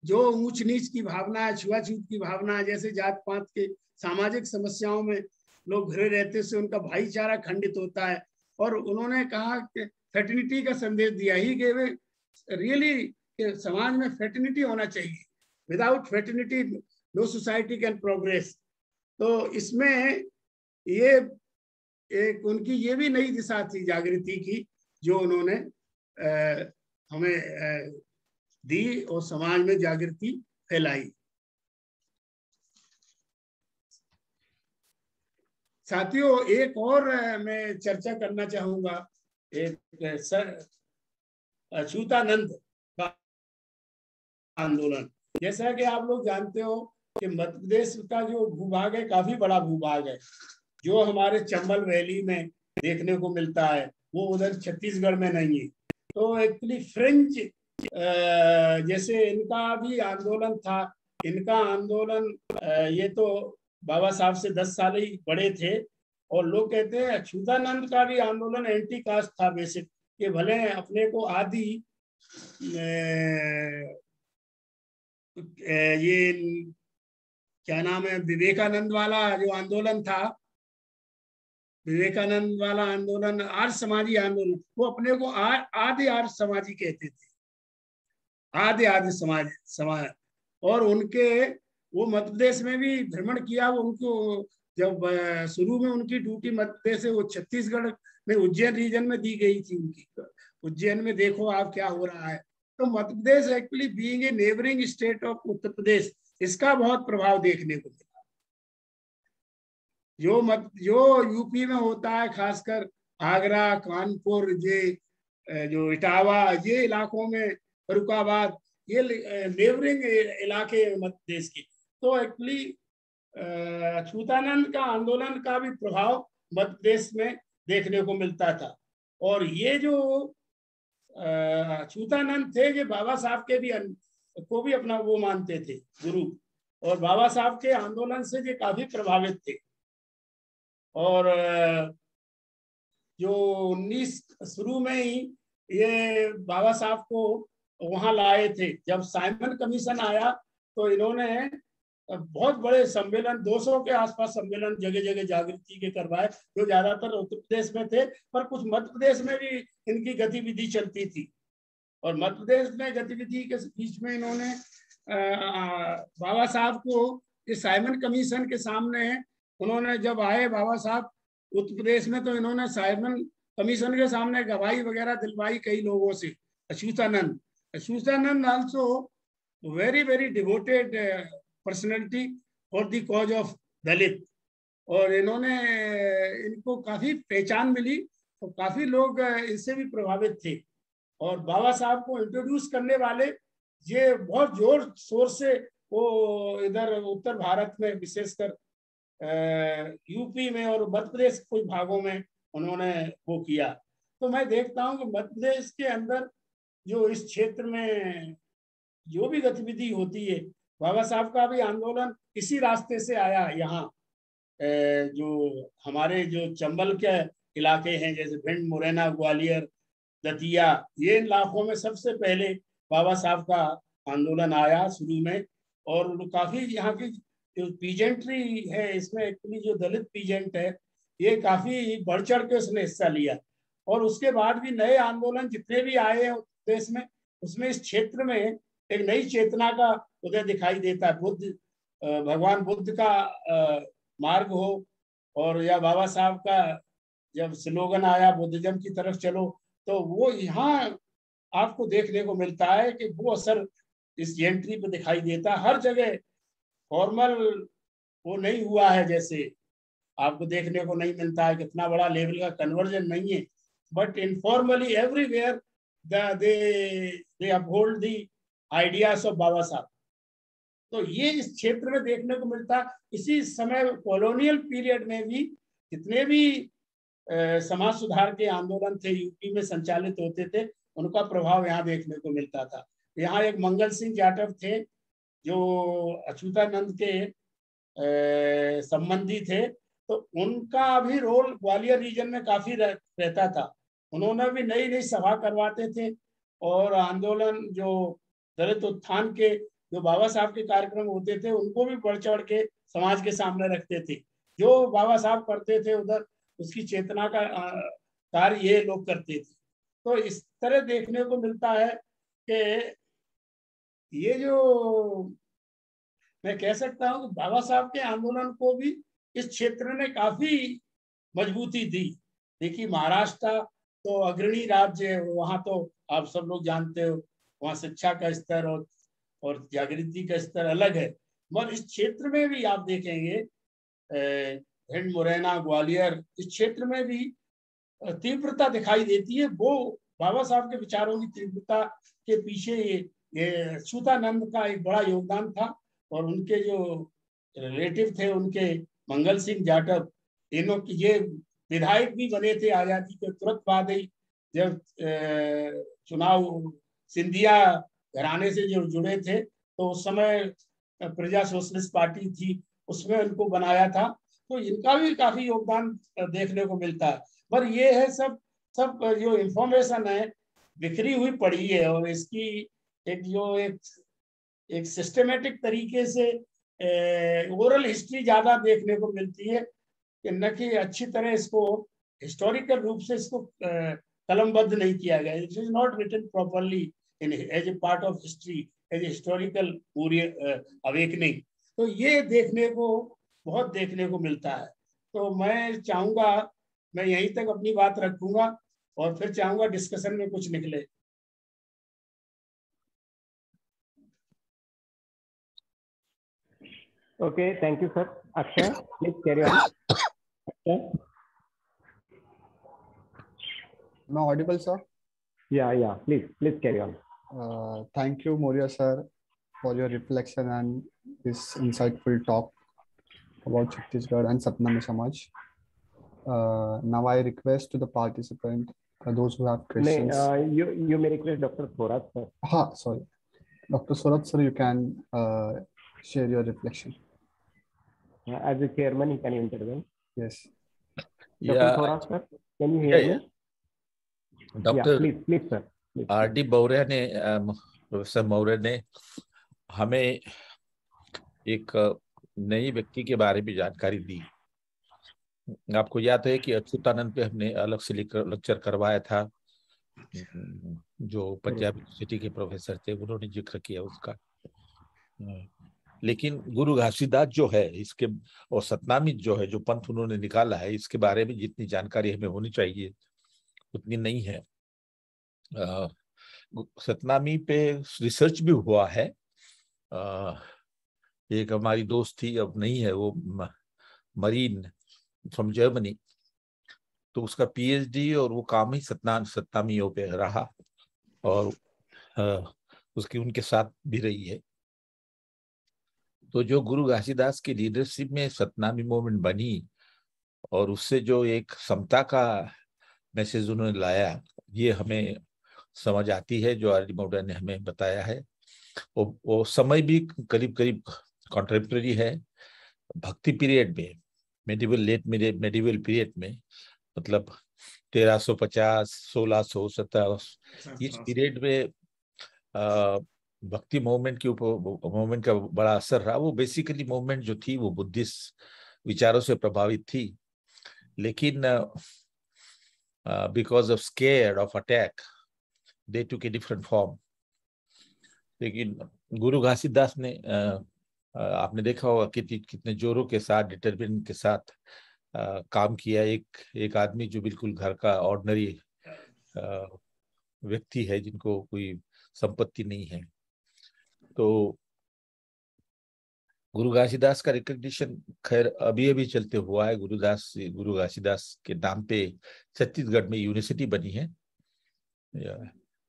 जो ऊंच नीच की भावना है, छुआछूत की भावना है, जैसे जात पात के सामाजिक समस्याओं में लोग घिरे रहते से उनका भाईचारा खंडित होता है। और उन्होंने कहा कि फेटर्निटी का संदेश दिया ही कि वे रियली समाज में फेटर्निटी होना चाहिए। Without fraternity no society can progress. तो इसमें ये एक उनकी ये भी नई दिशा थी जागृति की, जो उन्होंने हमें दी और समाज में जागृति फैलाई। साथियों, एक और मैं चर्चा करना चाहूंगा, एक अछूतानंद का आंदोलन। जैसा कि आप लोग जानते हो कि मध्य प्रदेश का जो भूभाग है काफी बड़ा भूभाग है। जो हमारे चंबल वैली में देखने को मिलता है वो उधर छत्तीसगढ़ में नहीं है। तो एक्चुअली फ्रेंच जैसे इनका भी आंदोलन था। इनका आंदोलन ये तो बाबा साहब से 10 साल ही बड़े थे। और लोग कहते हैं अछूतानंद का भी आंदोलन एंटी कास्ट था बेसिक, कि भले अपने को आदि ये क्या नाम है, विवेकानंद वाला जो आंदोलन था, विवेकानंद वाला आंदोलन, आर्य समाजी आंदोलन, वो अपने को आदि आर्य समाजी कहते थे, आदि समाज। और उनके वो मध्य प्रदेश में भी भ्रमण किया। वो उनको जब शुरू में उनकी ड्यूटी मध्य प्रदेश से वो छत्तीसगढ़ में उज्जैन रीजन में दी गई थी उनकी। उज्जैन में देखो आप क्या हो रहा है। तो Madhya Pradesh actually being a neighbouring state of Uttar Pradesh, इसका बहुत प्रभाव देखने को मिला। जो यूपी में होता है, खासकर आगरा, कानपुर, ये जो इटावा, ये इलाकों में, फरुखाबाद, ये नेबरिंग इलाके मध्य प्रदेश के। तो एक्चुअली अछूतानंद का आंदोलन का भी प्रभाव मध्य प्रदेश में देखने को मिलता था। और ये जो अछूतानंद थे, ये बाबा साहब के भी को भी अपना वो मानते थे गुरु, और बाबा साहब के आंदोलन से ये काफी प्रभावित थे। और जो 19 शुरू में ही ये बाबा साहब को वहां लाए थे। जब साइमन कमीशन आया तो इन्होंने बहुत बड़े सम्मेलन, 200 के आसपास सम्मेलन जगह जगह जागृति के करवाए, जो ज्यादातर उत्तर प्रदेश में थे, पर कुछ मध्य प्रदेश में भी इनकी गतिविधि चलती थी। और मध्य प्रदेश में गतिविधि के बीच में इन्होंने बाबा साहब को इस साइमन कमीशन के सामने, उन्होंने जब आए बाबा साहब उत्तर प्रदेश में, तो इन्होंने साइमन कमीशन के सामने गवाही वगैरह दिलवाई कई लोगों से। Achhutanand also very devoted personality for the cause of Dalit. और इनको काफी पहचान मिली और काफी लोग इससे भी प्रभावित थे। और बाबा साहब को इंट्रोड्यूस करने वाले ये बहुत जोर शोर से वो इधर उत्तर भारत में, विशेषकर यूपी में और मध्य प्रदेश के कुछ भागों में उन्होंने वो किया। तो मैं देखता हूँ कि मध्य प्रदेश के अंदर जो इस क्षेत्र में जो भी गतिविधि होती है, बाबा साहब का भी आंदोलन इसी रास्ते से आया। यहाँ जो हमारे जो चंबल के इलाके हैं, जैसे भिंड, मुरैना, ग्वालियर, दतिया, ये इलाकों में सबसे पहले बाबा साहब का आंदोलन आया शुरू में। और काफी यहाँ की जो पीजेंट्री है, इसमें एक्चुअली जो दलित पीजेंट है, ये काफी बढ़ चढ़ के उसने हिस्सा लिया। और उसके बाद भी नए आंदोलन जितने भी आए हैं देश में, उसमें इस क्षेत्र में एक नई चेतना का उदय दिखाई देता है। भगवान बुद्ध का मार्ग हो, और या बाबा साहब का जब स्लोगन आया बुद्धिज्म की तरफ चलो, तो वो यहाँ आपको देखने को मिलता है कि वो असर इस एंट्री पे दिखाई देता। हर जगह फॉर्मल वो नहीं हुआ है, जैसे आपको देखने को नहीं मिलता है, कितना बड़ा लेवल का कन्वर्जन नहीं है, but informally everywhere they uphold the ideas of Baba Saheb. तो ये इस क्षेत्र में देखने को मिलता। इसी समय कॉलोनियल पीरियड में भी जितने भी समाज सुधार के आंदोलन थे यूपी में संचालित होते थे, उनका प्रभाव यहाँ देखने को मिलता था। यहाँ एक मंगल सिंह जाटव थे जो अच्युतानंद के संबंधी थे, तो उनका भी रोल ग्वालियर रीजन में काफी रहता था। उन्होंने भी नई नई सभा करवाते थे और आंदोलन जो दलित उत्थान के जो बाबा साहब के कार्यक्रम होते थे उनको भी बढ़ चढ़ के समाज के सामने रखते थे। जो बाबा साहब करते थे उधर उसकी चेतना का कार्य ये लोग करते थे। तो इस तरह देखने को मिलता है कि ये जो मैं कह सकता हूँ कि बाबा साहब के आंदोलन को भी इस क्षेत्र ने काफी मजबूती दी। देखिए महाराष्ट्र तो अग्रणी राज्य है, वहाँ तो आप सब लोग जानते हो वहाँ शिक्षा का स्तर और जागृति का स्तर अलग है। मगर इस क्षेत्र में भी आप देखेंगे भिंड, मुरैना, ग्वालियर, इस क्षेत्र में भी तीव्रता दिखाई देती है। वो बाबा साहब के विचारों की तीव्रता के पीछे ये अच्युतानंद का एक बड़ा योगदान था और उनके जो रिलेटिव थे उनके मंगल सिंह जाटव, इन्हों की ये विधायक भी बने थे आजादी के तुरंत बाद ही, जब चुनाव सिंधिया घराने से जो जुड़े थे तो उस समय प्रजा सोशलिस्ट पार्टी थी उसमें उनको बनाया था। तो इनका भी काफी योगदान देखने को मिलता है। पर ये है सब जो इंफॉर्मेशन है बिखरी हुई पड़ी है और इसकी एक सिस्टमेटिक तरीके से ओरल हिस्ट्री ज्यादा देखने को मिलती है कि न कि अच्छी तरह इसको हिस्टोरिकल रूप से इसको कलमबद्ध नहीं किया गया। It is not written properly in as a part of history, as a historical awakening. तो ये देखने को बहुत देखने को मिलता है। तो मैं चाहूंगा, मैं यहीं तक अपनी बात रखूंगा और फिर चाहूंगा डिस्कशन में कुछ निकले। Okay, thank you, sir. Akshay, please carry on. Akshay? Am I audible, sir? Yeah. Please carry on. Thank you, Maurya sir, for your reflection and this insightful talk about Chhattisgarh and Satnami Samaj. Now I request to the participant, those who have questions. You may request Dr. Thorat, sir. Sorry. Dr. Thorat, sir, you can share your reflection. As the chairman, he can intervene. Yes. Dr. Thorat, sir, can you hear me? Dr. Please, sir. R.D. Maurya ने, professor Maurya ने हमें एक नई व्यक्ति के बारे में जानकारी दी। आपको याद है कि अच्युतानंद पे हमने अलग से लेक्चर करवाया था, जो पंजाब यूनिवर्सिटी के प्रोफेसर थे, उन्होंने जिक्र किया उसका। लेकिन गुरु घासीदास जो है इसके और सतनामी जो है, जो पंथ उन्होंने निकाला है, इसके बारे में जितनी जानकारी हमें होनी चाहिए उतनी नहीं है। सतनामी पे रिसर्च भी हुआ है। एक हमारी दोस्त थी, अब नहीं है, वो मरीन फ्रॉम जर्मनी, तो उसका पीएचडी और वो काम ही सतनामियों पे रहा और उसकी उनके साथ भी रही है। तो जो गुरु घासीदास की लीडरशिप में सतनामी मूवमेंट बनी और उससे जो एक समता का मैसेज उन्होंने लाया, ये हमें समझ आती है, जो R.D. मौर्य ने हमें बताया है। वो समय भी करीब करीब कॉन्टेम्पररी है। भक्ति पीरियड में, मेडिवल पीरियड में, मतलब 1350, 1600, 1700, इस पीरियड में भक्ति मूवमेंट के ऊपर मूवमेंट का बड़ा असर रहा। वो बेसिकली मूवमेंट जो थी वो बुद्धिस्ट विचारों से प्रभावित थी, लेकिन because of square of attack they took a different form. लेकिन गुरु घासीदास ने आपने देखा होगा कितने जोरों के साथ, डिटरमिनेशन के साथ काम किया। एक आदमी जो बिल्कुल घर का ऑर्डिनरी व्यक्ति है, जिनको कोई संपत्ति नहीं है। तो गुरु घासीदास का रिकग्निशन खैर अभी चलते हुआ है। गुरु घासीदास के नाम पे छत्तीसगढ़ में यूनिवर्सिटी बनी है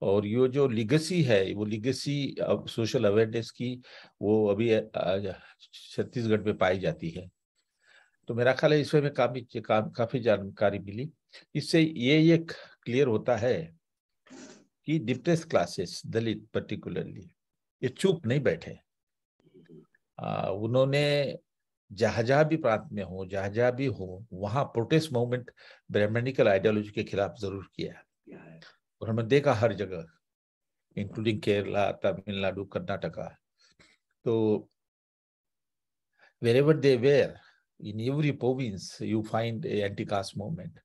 और ये जो लिगेसी है, वो लिगेसी सोशल अवेयरनेस की, वो अभी छत्तीसगढ़ में पाई जाती है। तो मेरा ख्याल है इस में काफी जानकारी मिली। इससे ये क्लियर होता है कि डिप्रेस क्लासेस, दलित पर्टिकुलरली, ये चुप नहीं बैठे। उन्होंने जहाँ भी प्रांत में हो, जहाँ भी हो, वहाँ प्रोटेस्ट मूवमेंट ब्राह्मणिकल आइडियोलॉजी के खिलाफ जरूर किया। और हमें देखा हर जगह, इंक्लूडिंग केरला, तमिलनाडु, कर्नाटका। तो wherever they were, in every province you find a anti-caste movement.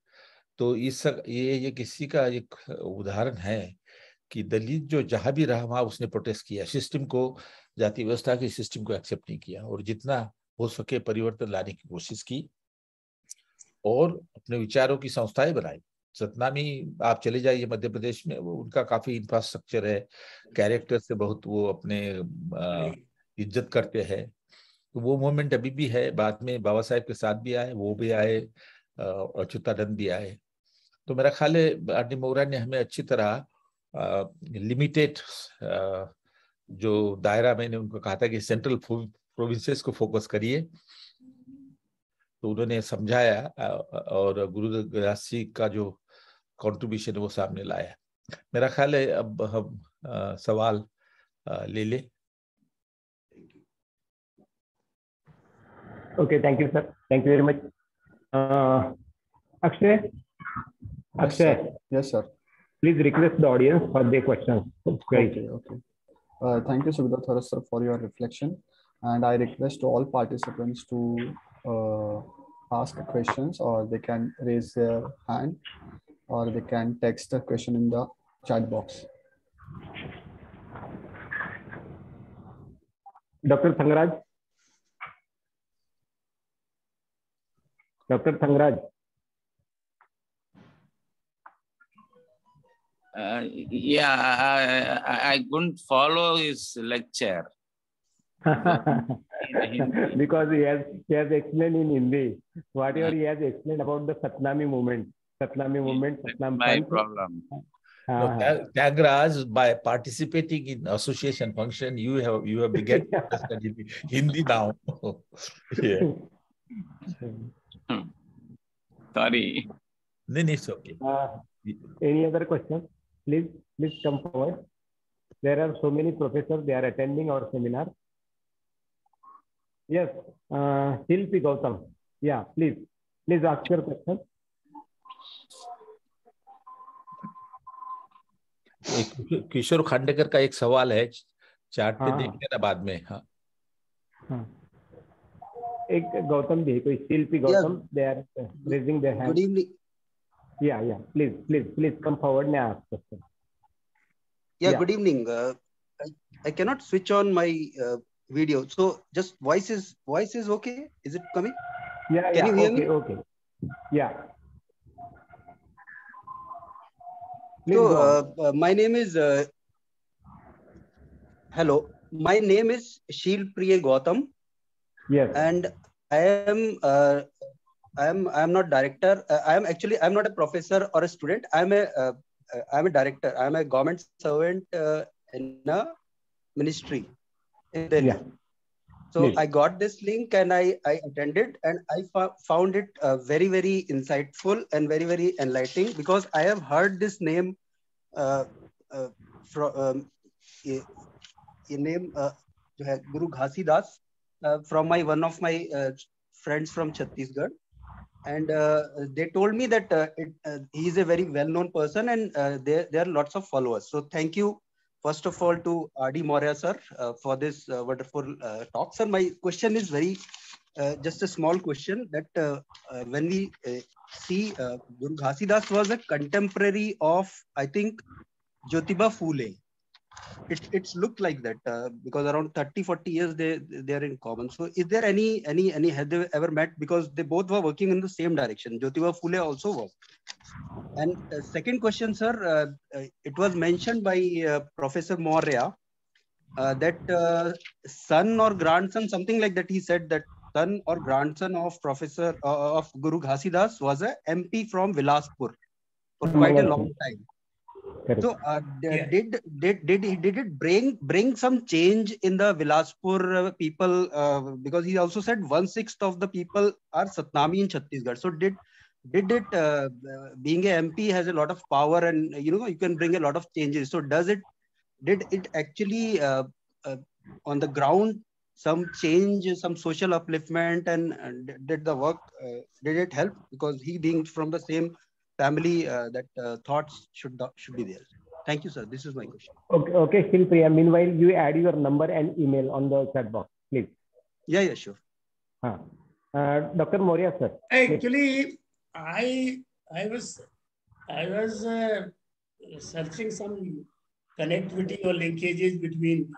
तो ये किसी का एक उदाहरण है कि दलित जो जहां भी रहा वहां उसने प्रोटेस्ट किया, सिस्टम को, जाति व्यवस्था के सिस्टम को एक्सेप्ट नहीं किया, और जितना हो सके परिवर्तन लाने की कोशिश की और अपने विचारों की संस्थाएं बनाई। सतना में आप चले जाइए मध्य प्रदेश में, वो उनका काफी इंफ्रास्ट्रक्चर है, कैरेक्टर से बहुत वो अपने इज्जत करते हैं। तो वो मूवमेंट अभी भी है। बाद में बाबा साहेब के साथ भी आए, वो भी आए, अच्युतानंद भी आए। तो मेरा ख्याल है R.D. मौर्य ने हमें अच्छी तरह लिमिटेड जो दायरा, मैंने उनको कहा था कि सेंट्रल प्रोविंसेस को फोकस करिए, तो उन्होंने समझाया और गुरु रविदास जी का जो कंट्रीब्यूशन है वो सामने लाया। मेरा ख्याल है अब हम सवाल ले ले। Okay, thank you, sir. Thank you very much. Akshay, Yes, sir. please request the audience for their questions. Okay. Thank you, Sukhadeo Thorat, sir, for your reflection. And I request all participants to ask questions, or they can raise their hand, or they can text the question in the chat box. Dr. Thangraj. Dr. Thangraj. Yeah, I couldn't follow his lecture. Because he has explained in Hindi whatever he has explained about the Satnami movement. My problem. Tyagraj, by participating in association function, you have begun to understand Hindi now. Yeah. Sorry. Then it's okay. Any other questions? Please come forward. There are so many professors, they are attending our seminar. Yes, Shilpi Gautam. Yeah, please ask your question. किशोर खांडेकर का एक सवाल है, chart पे देख लेना बाद में। हाँ, एक गौतम जी, कोई शिल्पी Gautam, they are raising their hand. Good evening. Yeah, please come forward and ask question. Yeah, good evening. I cannot switch on my video, so just voice is okay? Is it coming? Yeah, can you hear me? Okay. Yeah. So my name is hello. My name is Shilpriya Gautam. Yes. And I am not director. I'm not a professor or a student. I'm a director. I'm a government servant in a ministry in Delhi. Yeah. So Please. I got this link and I attended, and I found it very, very insightful and very, very enlightening, because I have heard this name from Guru Ghasidas from one of my friends from Chhattisgarh, and they told me that he is a very well-known person, and there are lots of followers. So thank you, first of all, to R.D.Maurya sir for this wonderful talk. Sir, my question is just a small question, that when we see Guru Ghasidas was a contemporary of, I think, Jyotiba Phule. It's looked like that because around 30-40 years they are in common. So is there any had they ever met, because they both were working in the same direction? Jyotiba Phule also was. And second question, sir, it was mentioned by Professor Maurya that son or grandson, something like that, he said that son or grandson of Professor of Guru Ghasidas was a MP from Vilaspur for quite a long time. Correct. So Yeah. did it bring some change in the Bilaspur people? Because he also said 1/6 of the people are Satnami in Chhattisgarh. So did it being a MP has a lot of power, and you can bring a lot of changes. So did it actually on the ground some change, some social upliftment, and did the work did it help? Because he being from the same family, that thoughts should be there. Thank you, sir. This is my question. Okay, okay, Shilpriya. Meanwhile, you add your number and email on the chat box, please. Yeah, sure. Dr. Maurya, sir. Actually, I was searching some connectivity or linkages between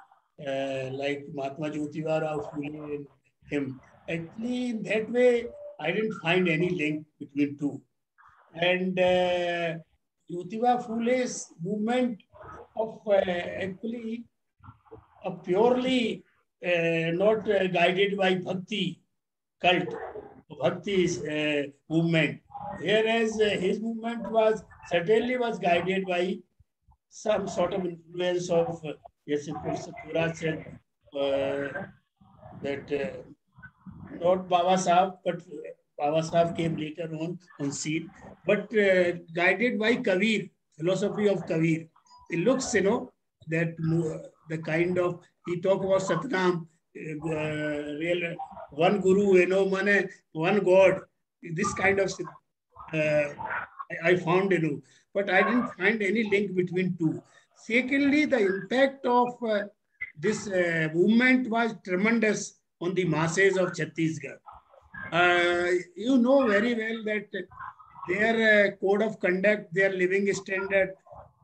like Mahatma Jyotiba Phule and him. Actually, in that way, I didn't find any link between two. And Jyotiba Phule's movement of actually purely not guided by bhakti cult, bhakti movement, whereas his movement was certainly was guided by some sort of influence of, yes, Professor Thorat said that not Baba Sahib, but Baba Sahib came later on scene, but guided by Kabir, philosophy of Kabir. It looks, that the kind of, he talk about Satnam, real one Guru, one God. This kind of I found, but I didn't find any link between two. Secondly, the impact of this movement was tremendous on the masses of Chhattisgarh. You know very well that their code of conduct, their living standard,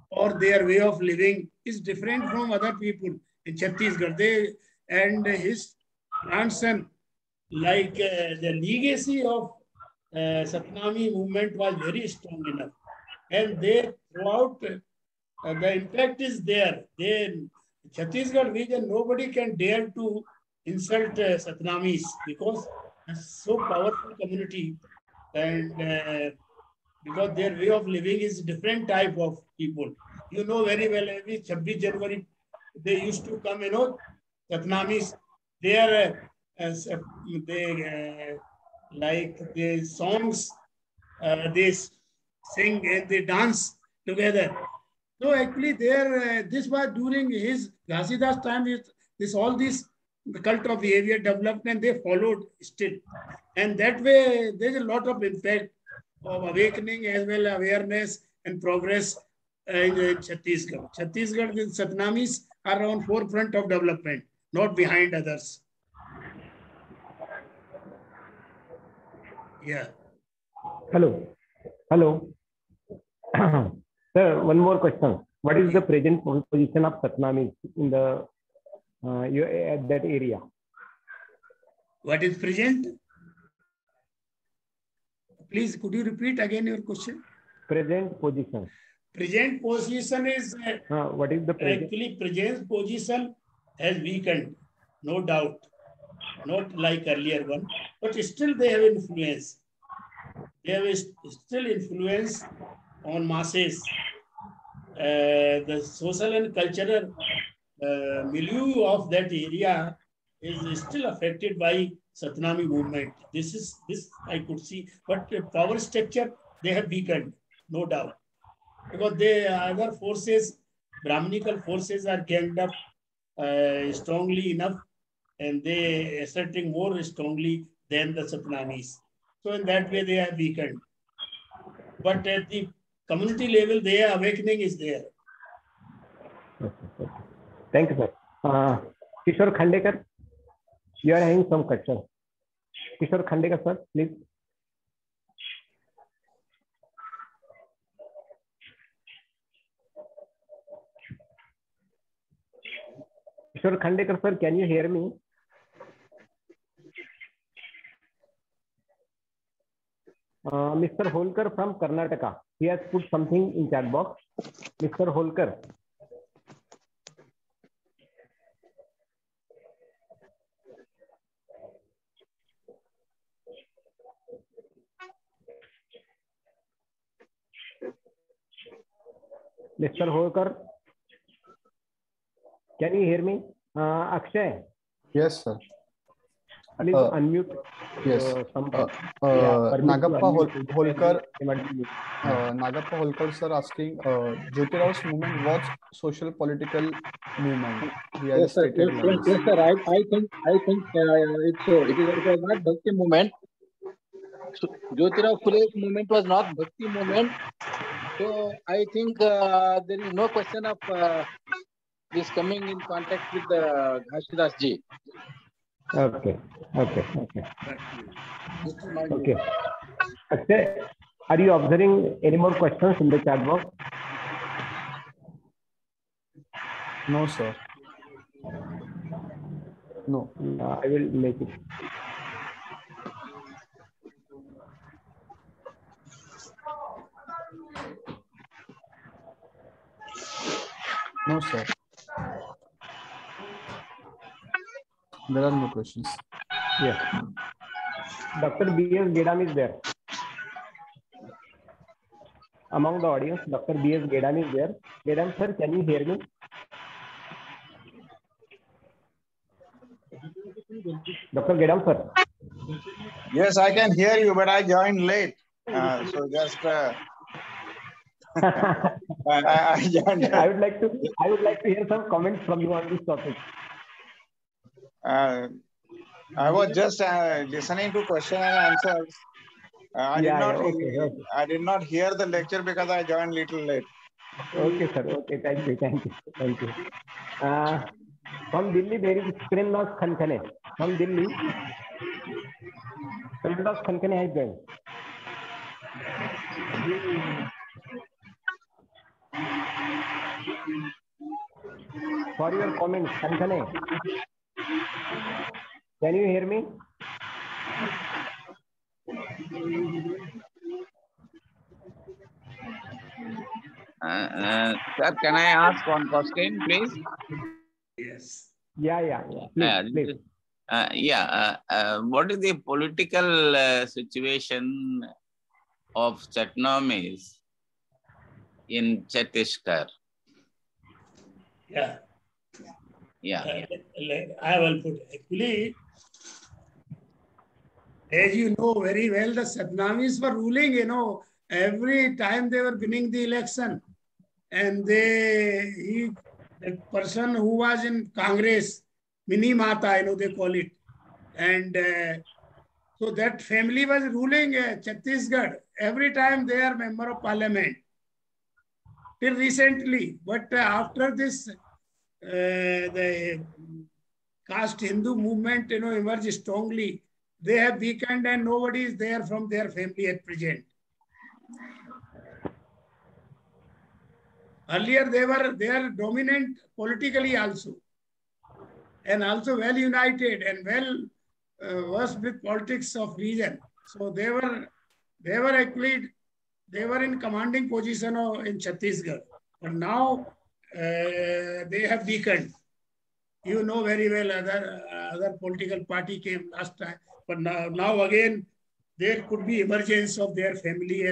or their way of living is different from other people in Chhattisgarh. And his grandson, like the legacy of Satnami movement was very strong enough. And they throughout, the impact is there. Chhattisgarh region, nobody can dare to insult Satnamis because it's so powerful community, and because their way of living is different type of people. You know very well, every 26 January, they used to come, Satnamis, they are, like the songs, they sing and they dance together. So actually, this was during his Ghasidas time. This all this the cult of behavior developed, and they followed still. And that way, there's a lot of impact of awakening as well awareness and progress in Chhattisgarh. Chhattisgarh, the Satnamis are on forefront of development, not behind others. Yeah. Hello. Sir, one more question. What is the present position of Satnamis in the at that area? What is present? Please, could you repeat again your question? Present position. Present position is what is the present? Actually, present position has weakened, no doubt. Not like earlier one, but still they have influence. They have still influence on masses. The social and cultural milieu of that area is still affected by Satnami movement. This I could see, but power structure they have weakened, no doubt, because the other forces, Brahminical forces, are ganged up strongly enough, and they asserting more strongly than the Satnamis. So in that way, they are weakened. But at the community level, their awakening is there. Okay. Thank you, sir. Kishore Khandekar, you are having some question. Kishore Khandekar, sir, please. Kishore Khandekar, sir, can you hear me? Mr. Holkar from Karnataka, he has put something in chat box. Mr. Holkar. Mr. Holkar, can you hear me? Akshay? Yes, sir. Please unmute. Yes. Nagappa Holkar. Nagappa Holkar sir asking, Jyotirau's movement was social political movement. He has stated like this. Yes, sir. I think it's so. It was not Bhakti movement. So, Jyotirao Phule's movement was not Bhakti movement. So I think there is no question of this coming in contact with the Ghasidas ji. Okay. Okay. Akshay, are you observing any more questions in the chat box? No, sir. No. I will make it. No, sir. There are no questions. Yes. Dr. B.S. Gedam is there. Among the audience, Dr. B.S. Gedam is there. Gedam sir, can you hear me? Dr. Gedam sir. Yes, I can hear you, but I joined late. So just I joined. I would like to hear some comments from you on this topic. I was just listening to question and answers. I did not hear the lecture because I joined little late. Okay, sir. Okay, thank you. From Delhi, there is Srinivas Khankane. From Delhi, Srinivas Khankane has joined. For your comments, Khankane. Can you hear me? Sir, can I ask one question, please? Yes. Yeah. Please. What is the political situation of Chatnamis in Chhattisgarh? I will put actually, as you know very well, the Satnamis were ruling, every time they were winning the election. And the person who was in Congress, Mini Mata, they call it. And so that family was ruling Chhattisgarh. Every time they are member of parliament. Till recently. But after this, the caste Hindu movement, emerged strongly. They have weakened and nobody is there from their family at present. Earlier, they are dominant politically also, and also well united and well versed with politics of region. So they were in commanding position in Chhattisgarh, but now they have weakened. You know very well other political party came last time, but now again there could be emergence of their family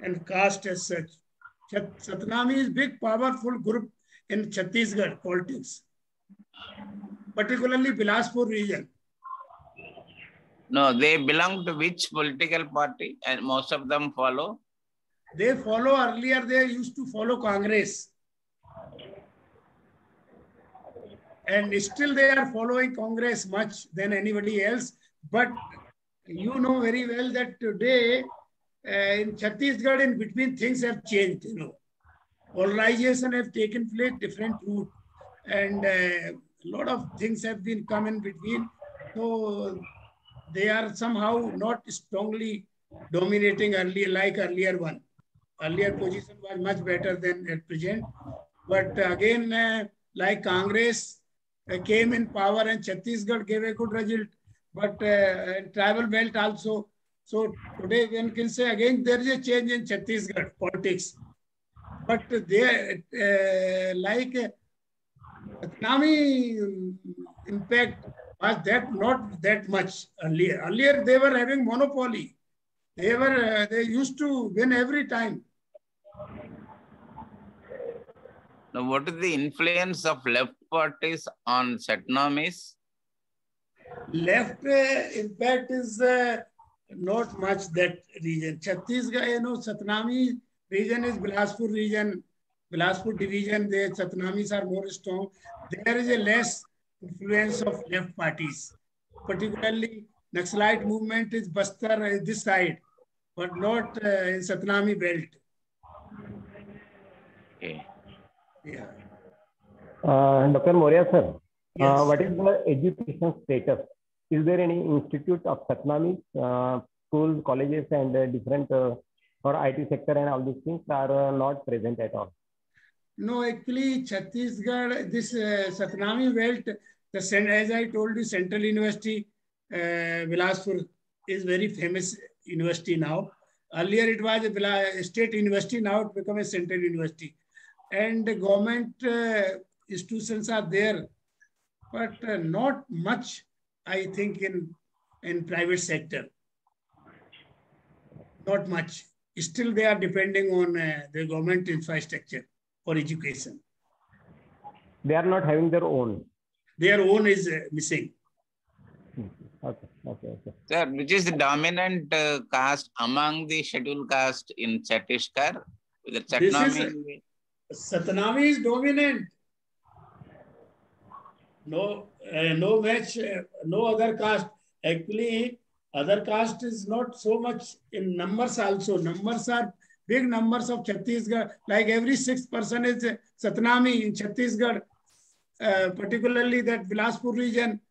and caste as such. Satnami is big, powerful group in Chhattisgarh politics, particularly Bilaspur region. No, they belong to which political party? And most of them follow? They follow, earlier they used to follow Congress. And still they are following Congress much than anybody else. But you know very well that today, in Chhattisgarh, in between things have changed, Polarization have taken place, different route, and a lot of things have been come in between. So they are somehow not strongly dominating earlier one. Earlier position was much better than at present. But again, like Congress came in power and Chhattisgarh gave a good result, but tribal belt also. So today one can say again there is a change in Chhattisgarh politics, but they like Satnami impact was not that much earlier. Earlier they were having monopoly. They used to win every time. Now, what is the influence of left parties on Satnamis? Left impact is not much that region. Chhattisgarh, Satnami region is Bilaspur region, Bilaspur division. The Satnamis are more strong. There is a less influence of left parties. Particularly, Naxalite movement is Bastar this side, but not in Satnami belt. Okay. Yeah. Dr. Maurya sir, Yes. what is the education status? Is there any institute of Satnamis, schools, colleges, and different for IT sector and all these things are not present at all? No, actually, Chhattisgarh, this Satnami belt, as I told you, Central University, Bilaspur is very famous university now. Earlier it was a state university, now it become a central university. And the government institutions are there, but not much, I think, in private sector. Not much. Still, they are depending on the government infrastructure for education. They are not having their own. Their own is missing. Okay. Sir, which is the dominant caste among the scheduled caste in Chhattisgarh? The Satnami. Satnami is dominant. No match, no other caste. Actually, other caste is not so much in numbers also. Numbers are big numbers of Chhattisgarh. Like every 6th person is Satnami in Chhattisgarh, particularly that Bilaspur region.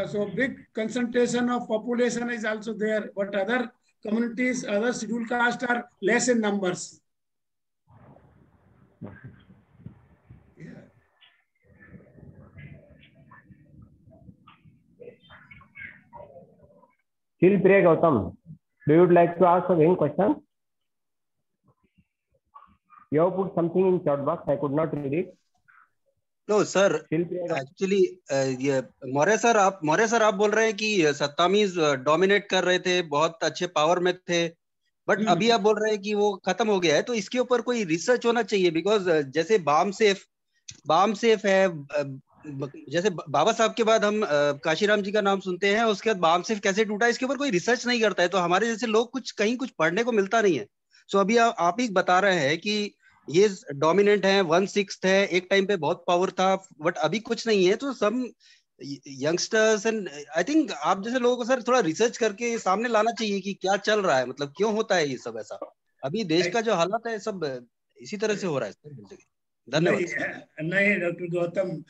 So big concentration of population is also there. But other communities, other scheduled caste are less in numbers. Priya Gautam, do you would like to ask again question? You have put something in chat box. I could not read it. No, sir. Actually, Maurya sir आप बोल रहे हैं कि सत्तामीज dominate कर रहे थे, बहुत अच्छे पावर में थे, बट अभी आप बोल रहे हैं कि वो खत्म हो गया है. तो इसके ऊपर कोई रिसर्च होना चाहिए, बिकॉज जैसे बाम सेफ है, जैसे बाबा साहब के बाद हम काशीराम जी का नाम सुनते हैं, उसके बाद बाम सेफ कैसे टूटा, इसके ऊपर कोई रिसर्च नहीं करता है. तो हमारे जैसे लोग कहीं कुछ पढ़ने को मिलता नहीं है. सो अभी आप ही बता रहे हैं कि ये डोमिनेंट है, 1/6 है, एक टाइम पे बहुत पावर था, बट अभी कुछ नहीं है. तो सब यंगस्टर्स एंड आई थिंक आप जैसे लोगों को सर थोड़ा रिसर्च करके सामने लाना चाहिए कि क्या चल रहा है, मतलब क्यों होता है ये सब ऐसा. अभी देश का जो हालत है सब इसी तरह से हो रहा है. धन्यवाद. नहीं doctor Gautam,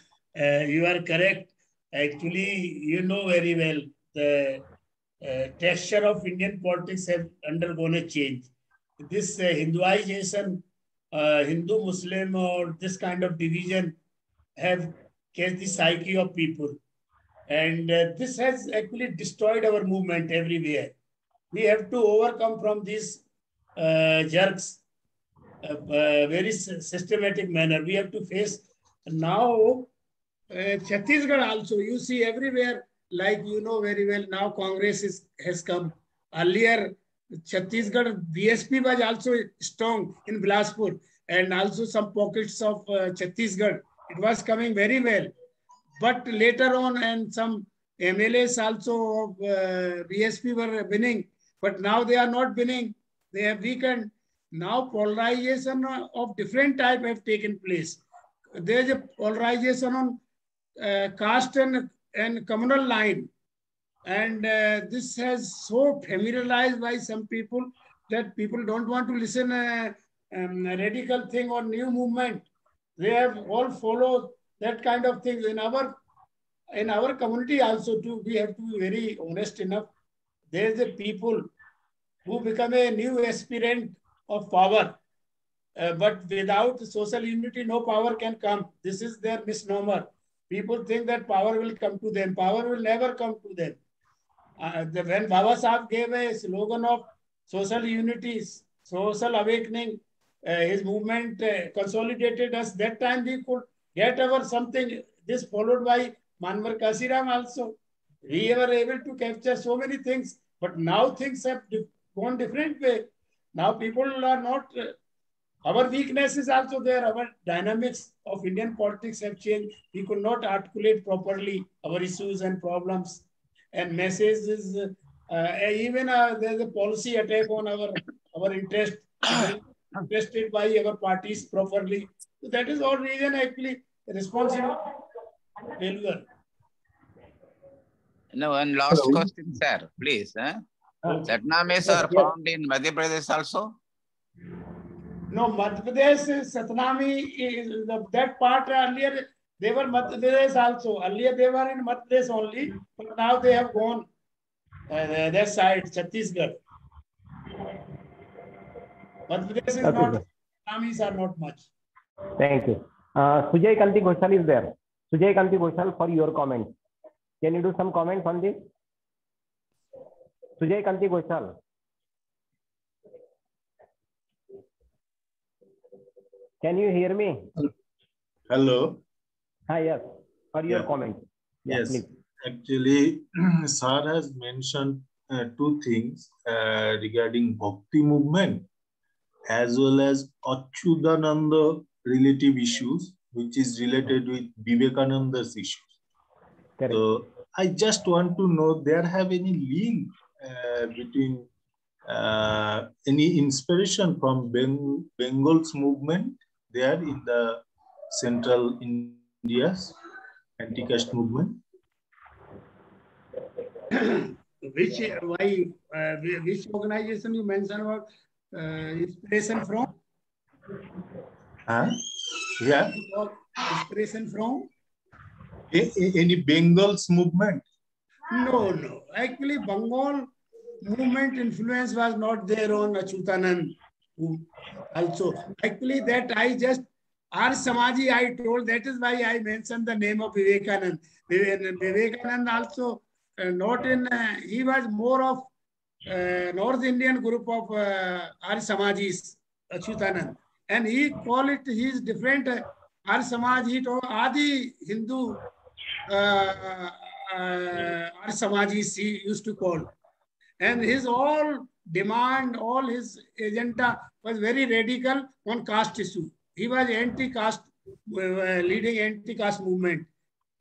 you are correct. Actually, you know very well the texture of Indian politics have undergone a change. This Hinduization, Hindu-Muslim or this kind of division have catch the psyche of people. And this has actually destroyed our movement everywhere. We have to overcome from these jerks very systematic manner. We have to face now Chhattisgarh also. You see everywhere, like you know very well, now Congress has come. Earlier, Chhattisgarh, BSP was also strong in Bilaspur and also some pockets of Chhattisgarh. It was coming very well. But later on, and some MLAs also of BSP were winning, but now they are not winning. They have weakened. Now polarization of different type have taken place. There is a polarization on caste and communal line. And this has so familiarized by some people that people don't want to listen a radical thing or new movement. They have all followed that kind of things. In our community also too, we have to be very honest enough. There is a people who become a new aspirant of power. But without social unity, no power can come. This is their misnomer. People think that power will come to them. Power will never come to them. When Baba Sahib gave a slogan of social unity, social awakening, his movement consolidated us. That time we could get our something. This followed by Manvar Kasiram also. We were able to capture so many things, but now things have gone different way. Now people are not Our weakness is also there. Our dynamics of Indian politics have changed. We could not articulate properly our issues and problems and messages. Even there's a policy attack on our interest. Interested by our parties properly. So that is all reason actually responsible failure. No, one last question, sir, please. Satnamis are found in Madhya Pradesh also? No, Madhya Pradesh, Satnami, is that part earlier, they were Madhya Pradesh also. Earlier they were in Madhya Pradesh only, but now they have gone that side, Chhattisgarh. Madhya Pradesh is not, Satnamis are not much. Thank you. Sujay Kanti Ghoshal is there. Sujay Kanti Ghoshal, for your comments. Can you do some comments on this? Sujay Kanti Ghoshal. Can you hear me? Hello. Hi, yes. For your comments. Yes. Please. Actually, Sir has mentioned two things regarding Bhakti movement as well as Achyutananda relative issues, which is related with Vivekananda's issues. Correct. So I just want to know, there have any link between any inspiration from Bengal's movement there in the central India's anti-caste movement? Which organization you mentioned about inspiration from? Yeah. Inspiration from? Any Bengal's movement? No. Actually, Bengal movement influence was not there on Achyutanand also. Actually, that I just, R. Samaji I told, that is why I mentioned the name of Vivekanand. Vivekanand also not in, he was more of North Indian group of R. Samajis, Achyutanand. And he called it, he is different. R. Samaj, he told Adi Hindu R. Samajis, he used to call. And his all demand, all his agenda was very radical on caste issue. He was anti-caste, leading anti-caste movement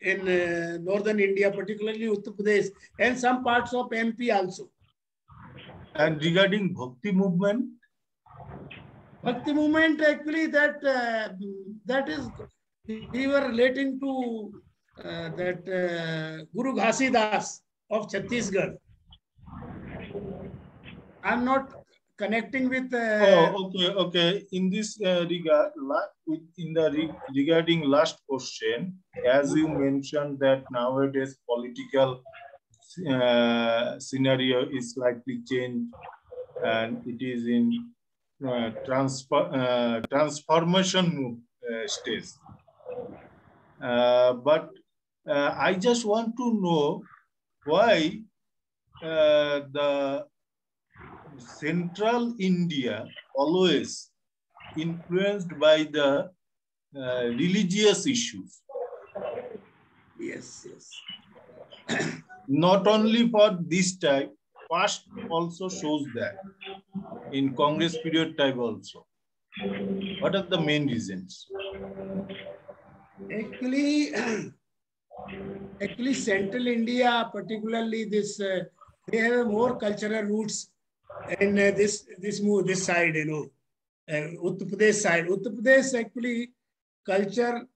in northern India, particularly Uttar Pradesh, and some parts of MP also. And regarding Bhakti movement? Bhakti movement, actually, that is, we were relating to Guru Ghasidas of Chhattisgarh. I'm not connecting with. Okay. In this regard, regarding last question, as you mentioned that nowadays political scenario is slightly changed, and it is in transformation stage. But I just want to know why the central India always influenced by the religious issues. Yes. Not only for this type, past also shows that in Congress period type also. What are the main reasons? Actually, Central India, particularly this, they have more cultural roots in this side, Uttar Pradesh side. Uttar Pradesh actually culture,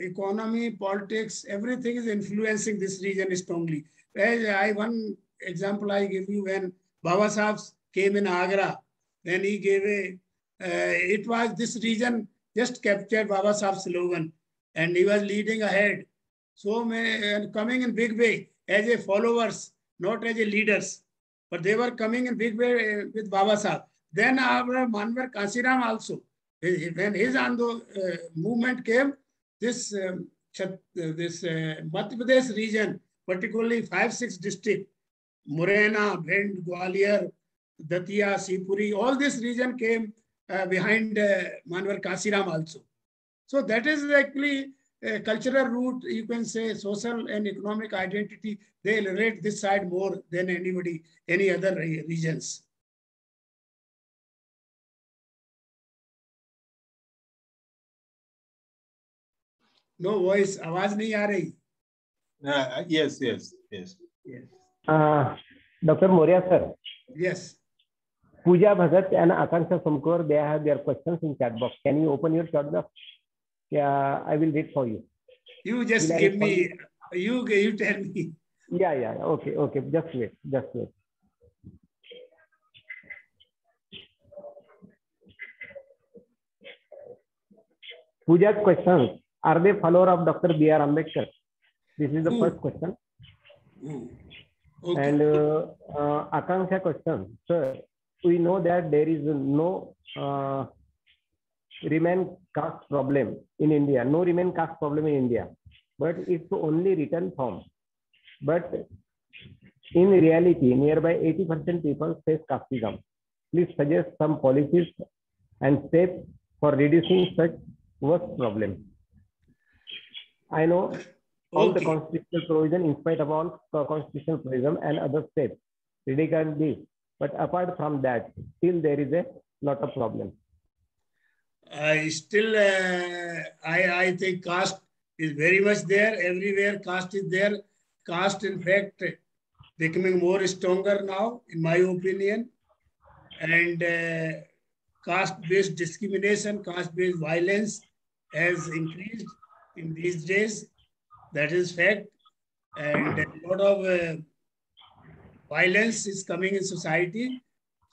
economy, politics, everything is influencing this region strongly. One example I give you, when Baba Sahib came in Agra, then he gave it was this region just captured Baba Sahib's slogan, and he was leading ahead. So coming in big way as a followers, not as a leaders, but they were coming in big way with Baba Sahib. Then our Manvar Kasiram also, when his movement came, this Madhya Pradesh region, particularly 5-6 districts, Morena, Bhind, Gwalior, Datia, Sipuri, all this region came behind Manvar Kasiram also. So that is actually a cultural root, you can say, social and economic identity. They relate this side more than any other regions. No voice. आवाज नहीं आ रही. Yes. Yes. Dr. Maurya sir. Yes. Pooja Bhagat and Akanksha Somkor, they have their questions in chat box. Can you open your chat box? Yeah, I will read for you. You just give me. You tell me. Yeah. Okay. Just wait. Pooja's questions: are they follower of Dr. B.R.Ambedkar? This is the first question. Okay. And Akanksha question: sir, we know that there is no remain caste problem in India. No remain caste problem in India, but it's only written form. But in reality, nearby 80% people face casteism. Please suggest some policies and steps for reducing such worst problem. I know all the constitutional provision, in spite of all constitutional provision and other steps regarding this, but apart from that, still there is a lot of problem. I think caste is very much there. Everywhere caste is there. Caste, in fact, becoming more stronger now, in my opinion. And caste-based discrimination, caste-based violence has increased in these days. That is fact. And a lot of violence is coming in society.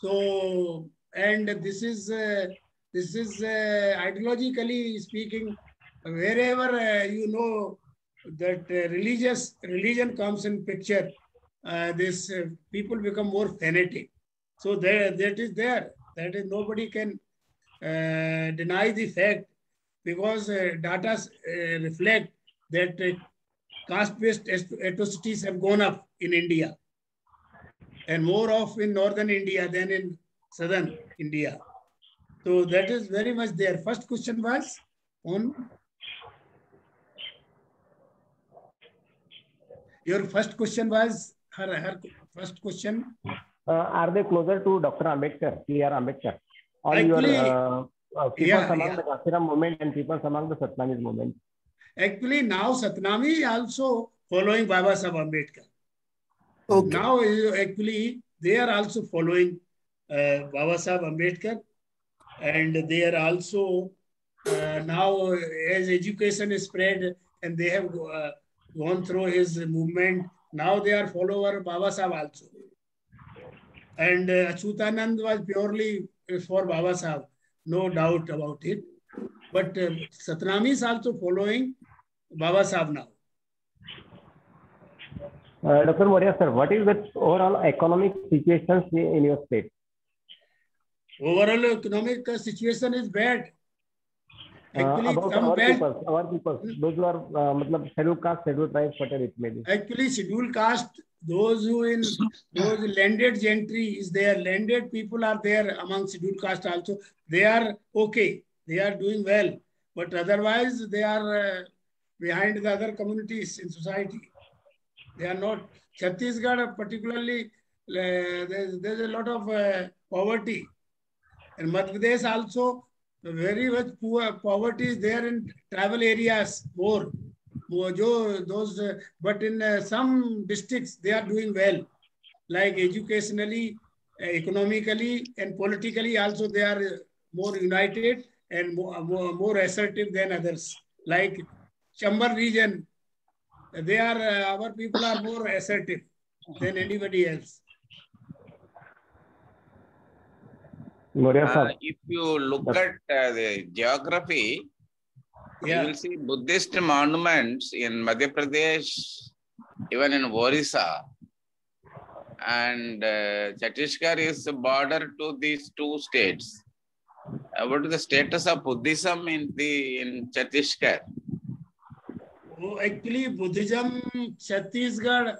So, and this is ideologically speaking, wherever you know that religion comes in picture, this people become more fanatic. So that is there. That is, nobody can deny the fact, because data reflect that caste-based atrocities have gone up in India, and more of in northern India than in southern India. So that is very much there. First question was on your first question was her first question. Are they closer to Dr. Ambedkar, B.R. Ambedkar? All Actually, your people among the Kashira movement and people among the Satnami's movement? Actually, now Satnami also following Baba Sahib Ambedkar. Okay. Now, actually, they are also following Baba Sahib Ambedkar, and they are also now, as education is spread and they have gone through his movement, now they are follower Baba Sahib also. And Achyutanand was purely for Baba Sahib, no doubt about it. But Satnami is also following Baba Sahib now. Dr. Maurya sir, what is the overall economic situation in your state? Overall economic situation is bad. Actually, about our people, those who are scheduled caste, scheduled tribes, whatever it may be. Actually, scheduled caste, those who in those landed gentry is there, landed people are there among scheduled caste also. They are okay, they are doing well, but otherwise they are behind the other communities in society. They are not. Chhattisgarh particularly, there's a lot of poverty, and Madhya Pradesh also very much poor. Poverty is there in tribal areas more. But in some districts they are doing well, like educationally, economically, and politically also they are more united and more assertive than others. Like Chambal region, they are our people are more assertive than anybody else. If you look at the geography, you will see Buddhist monuments in Madhya Pradesh, even in Orissa, and Chhattisgarh is the border to these two states. What is the status of Buddhism in Chhattisgarh? Oh, actually, Buddhism, Chhattisgarh,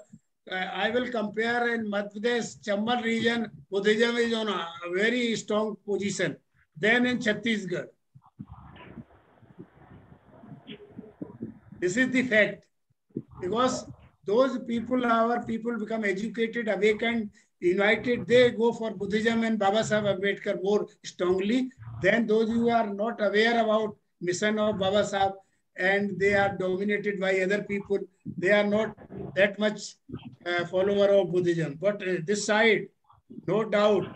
I will compare in Madhya Pradesh, Chambal region, Buddhism is on a very strong position. Then in Chhattisgarh. This is the fact. Because those people, our people become educated, awakened, united, they go for Buddhism and Baba Sahib Ambedkar more strongly than those who are not aware about mission of Baba Sahib and they are dominated by other people. They are not that much follower of Buddhism. But this side, no doubt,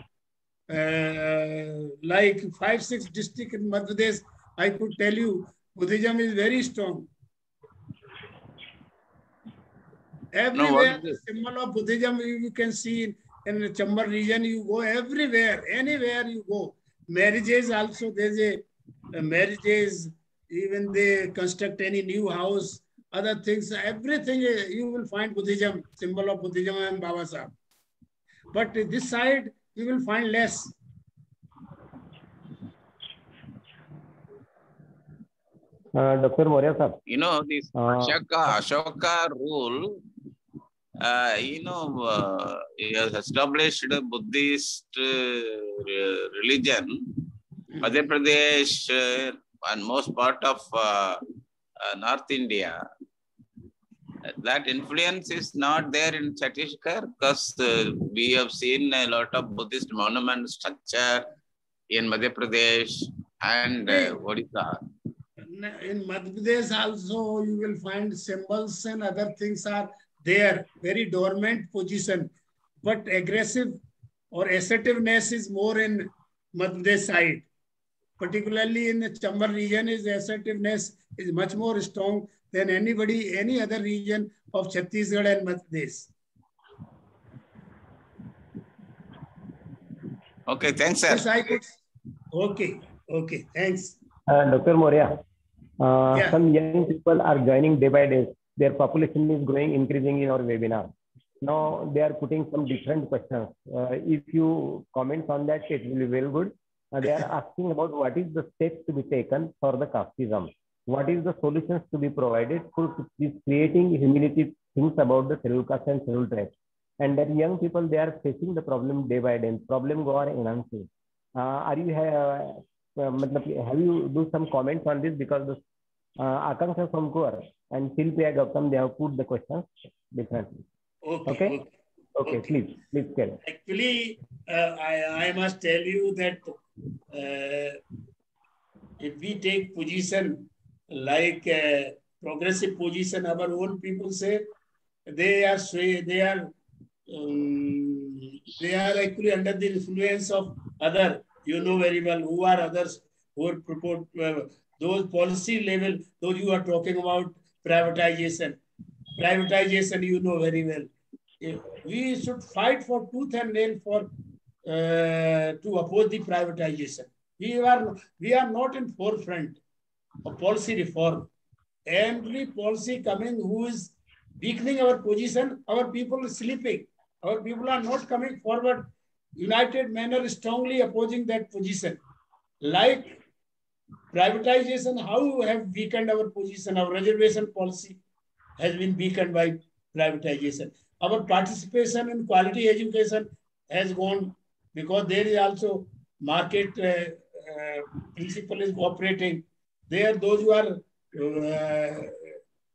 like 5-6 districts in Madhya Pradesh, I could tell you, Buddhism is very strong. Everywhere, the symbol of Buddhism you can see in the Chambar region. You go everywhere, anywhere you go. Marriages also, there's a marriages, even they construct any new house, other things, everything you will find Buddhism, symbol of Buddhism and Baba Sahib. But this side, you will find less. Dr. Maurya sir. You know, this Ashoka rule, he has established a Buddhist religion. Madhya Pradesh and most part of North India. That influence is not there in Chhattisgarh because we have seen a lot of Buddhist monument structure in Madhya Pradesh and Odisha. In Madhya Pradesh also you will find symbols and other things are there, very dormant position, but aggressive or assertiveness is more in Madhya Pradesh side. Particularly in the Chambar region, is assertiveness is much more strong than any other region of Chhattisgarh and Madhya Pradesh. Okay, thanks, sir. Yes, I could. Okay, thanks. Dr. Maurya, some young people are joining day by day. Their population is growing, increasing in our webinar. Now they are putting some different questions. If you comment on that, it will be very good. They are asking about what is the steps to be taken for the casteism. What is the solutions to be provided for creating humility things about the scheduled caste and scheduled tribes. And that young people, they are facing the problem day by day. Problem go on enhancing. Have you do some comments on this? Because the Akanksha Somkur and Silpia Gautam, they have put the questions differently. Okay. Please carry. Actually, I must tell you that if we take position like progressive position, our own people say they are actually under the influence of other. You know very well who are others who are purport those policy level. Those you are talking about privatization. You know very well. We should fight for tooth and nail for to oppose the privatization. We are not in forefront of policy reform. Every policy coming who is weakening our position, our people are sleeping. Our people are not coming forward. United manner strongly opposing that position. Like privatization, how have weakened our position? Our reservation policy has been weakened by privatization. Our participation in quality education has gone because there is also market principle is operating. There, those who are the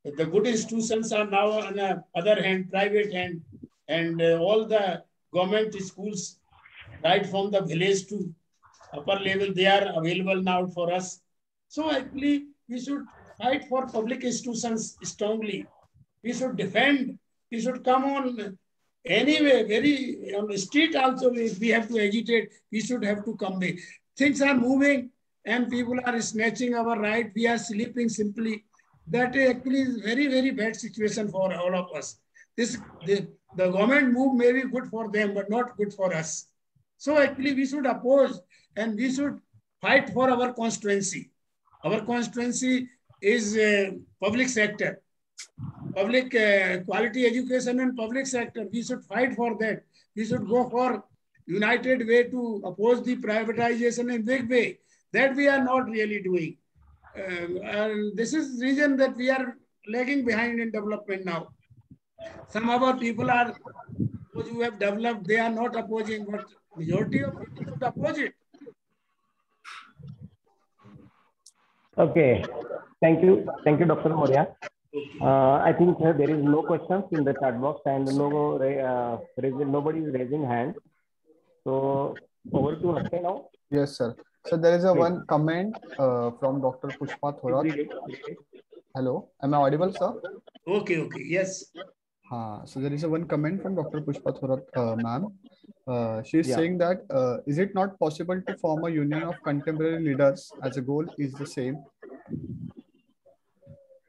good institutions are now on the other hand, private hand, and all the government schools, right from the village to upper level, they are available now for us. So actually, we should fight for public institutions strongly. We should defend. We should come on anyway, on the street also, if we have to agitate, we should have to come back. Things are moving and people are snatching our right. We are sleeping simply. That actually is very, very bad situation for all of us. The government move may be good for them, but not good for us. So actually we should oppose and we should fight for our constituency. Our constituency is public sector. Public quality education and public sector, we should fight for that. We should go for united way to oppose the privatization in big way. That we are not really doing. And this is the reason that we are lagging behind in development now. Some of our people are, those who have developed, they are not opposing, but majority of people should oppose it. Okay. Thank you, Dr. Maurya. I think there is no questions in the chat box and nobody is raising hand. So over to Akshay now. Yes, sir. So there is one comment from Dr. Pushpa Thorat. Hello, am I audible, sir? Okay, yes. So there is one comment from Dr. Pushpa Thorat, ma'am. She is saying that is it not possible to form a union of contemporary leaders as a goal is the same?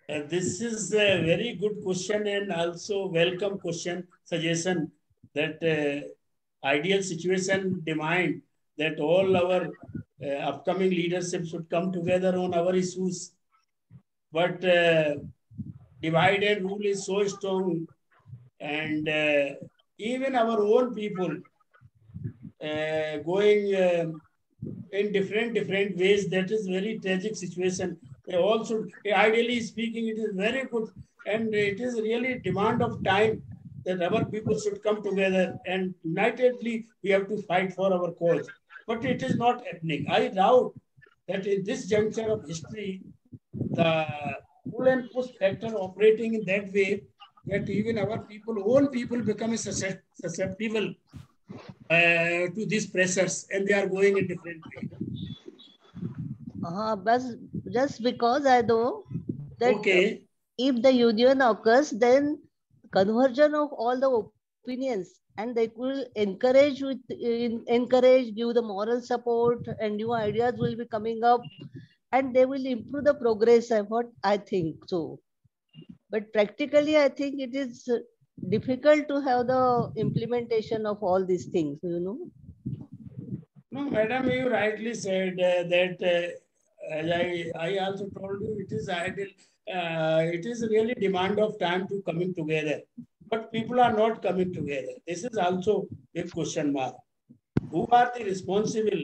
This is a very good question and also welcome question, suggestion that ideal situation demand that all our upcoming leadership should come together on our issues. But divide and rule is so strong, and even our own people going in different ways. That is very tragic situation. They also, ideally speaking, it is very good, and it is really demand of time that our people should come together and unitedly we have to fight for our cause. But it is not happening. I doubt that in this juncture of history, the pull and push factor operating in that way that even our people, own people, become susceptible to these pressures, and they are going in different way. But just because I know that if the union occurs, then conversion of all the opinions, and they will encourage, give the moral support, and new ideas will be coming up, and they will improve the progress. What I think so. But practically, I think it is difficult to have the implementation of all these things, you know. No, madam, you rightly said that as I also told you, it is ideal. It is really demand of time to coming together, but people are not coming together. This is also a question mark. Who are the responsible?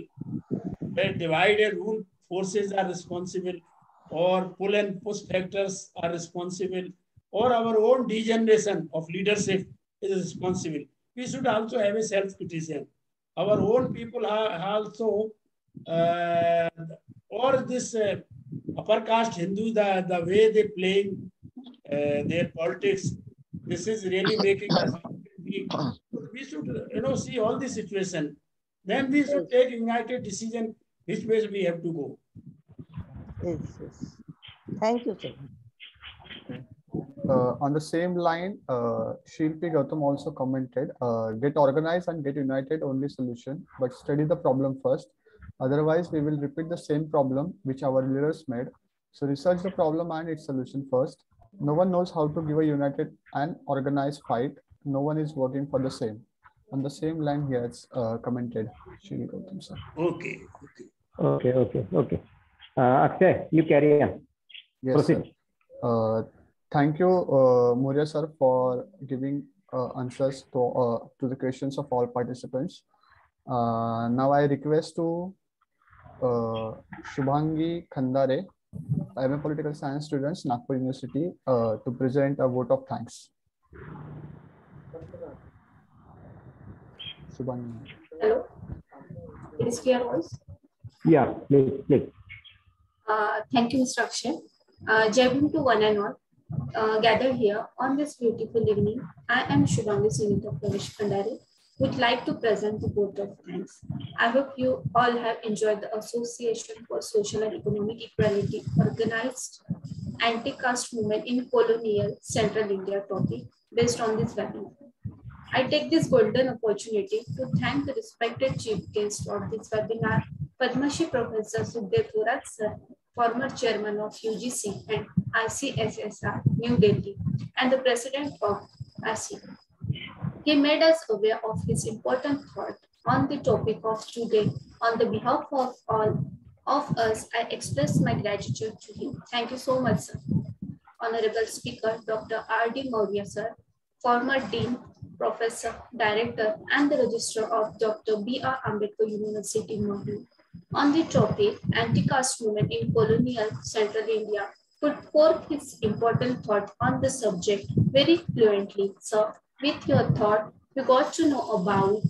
Where divide and rule forces are responsible, or pull and push factors are responsible, or our own degeneration of leadership is responsible. We should also have a self-criticism. Our own people are also, or this upper caste Hindus, the way they playing their politics, this is really making us weak. We should, see all the situation. Then we should take united decision which way we have to go. Yes. Thank you, sir. On the same line, Shilpi Gautam also commented, get organized and get united, only solution, but study the problem first. Otherwise, we will repeat the same problem which our leaders made. So research the problem and its solution first. No one knows how to give a united and organized fight. No one is working for the same. On the same line, he has commented, Shilpi Gautam, sir. Okay. Akshay, you carry on. Yes, proceed. Sir. Thank you, Maurya sir, for giving answers to the questions of all participants. Now I request to Shubhangi Khandare, MA Political Science students, Nagpur University, to present a vote of thanks. Shubhangi. Hello. It is clear voice? Yeah, please. Thank you, Mr. Akshay. Jai Bhim to one and all. Gathered here on this beautiful evening, I am Shubhangi Khandare, would like to present the vote of thanks. I hope you all have enjoyed the Association for Social and Economic Equality organized anti-caste movement in Colonial, Central India topic based on this webinar. I take this golden opportunity to thank the respected chief guest of this webinar, Padamshree Professor Sukhadeo Thorat sir, former chairman of UGC and ICSSR, New Delhi, and the president of ASEE. He made us aware of his important thought on the topic of today. On the behalf of all of us, I express my gratitude to him. Thank you so much, sir. Honorable Speaker, Dr. R.D.Maurya, sir, former Dean, Professor, Director, and the Registrar of Dr. B.R.Ambedkar University, Mhow, on the topic anti-caste movement in Colonial, Central India, put forth his important thought on the subject very fluently. Sir, with your thought, we got to know about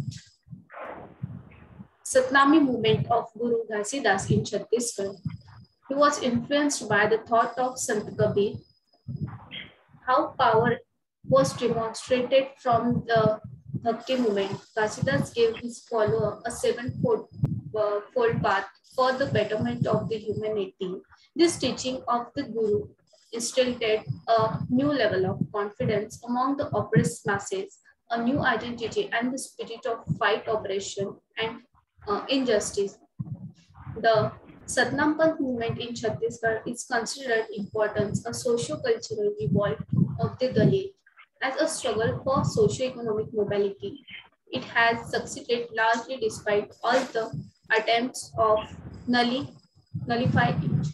Satnami movement of Guru Ghasidas in Chhattisgarh. He was influenced by the thought of Sant Kabir, how power was demonstrated from the Bhakti movement. Ghasidas gave his follower a sevenfold path for the betterment of the humanity. This teaching of the Guru instilled a new level of confidence among the oppressed masses, a new identity and the spirit of fight oppression and injustice. The Satnam Panth movement in Chhattisgarh is considered important a socio-cultural revolt of the Dalit as a struggle for socio-economic mobility. It has succeeded largely despite all the attempts of nullify it.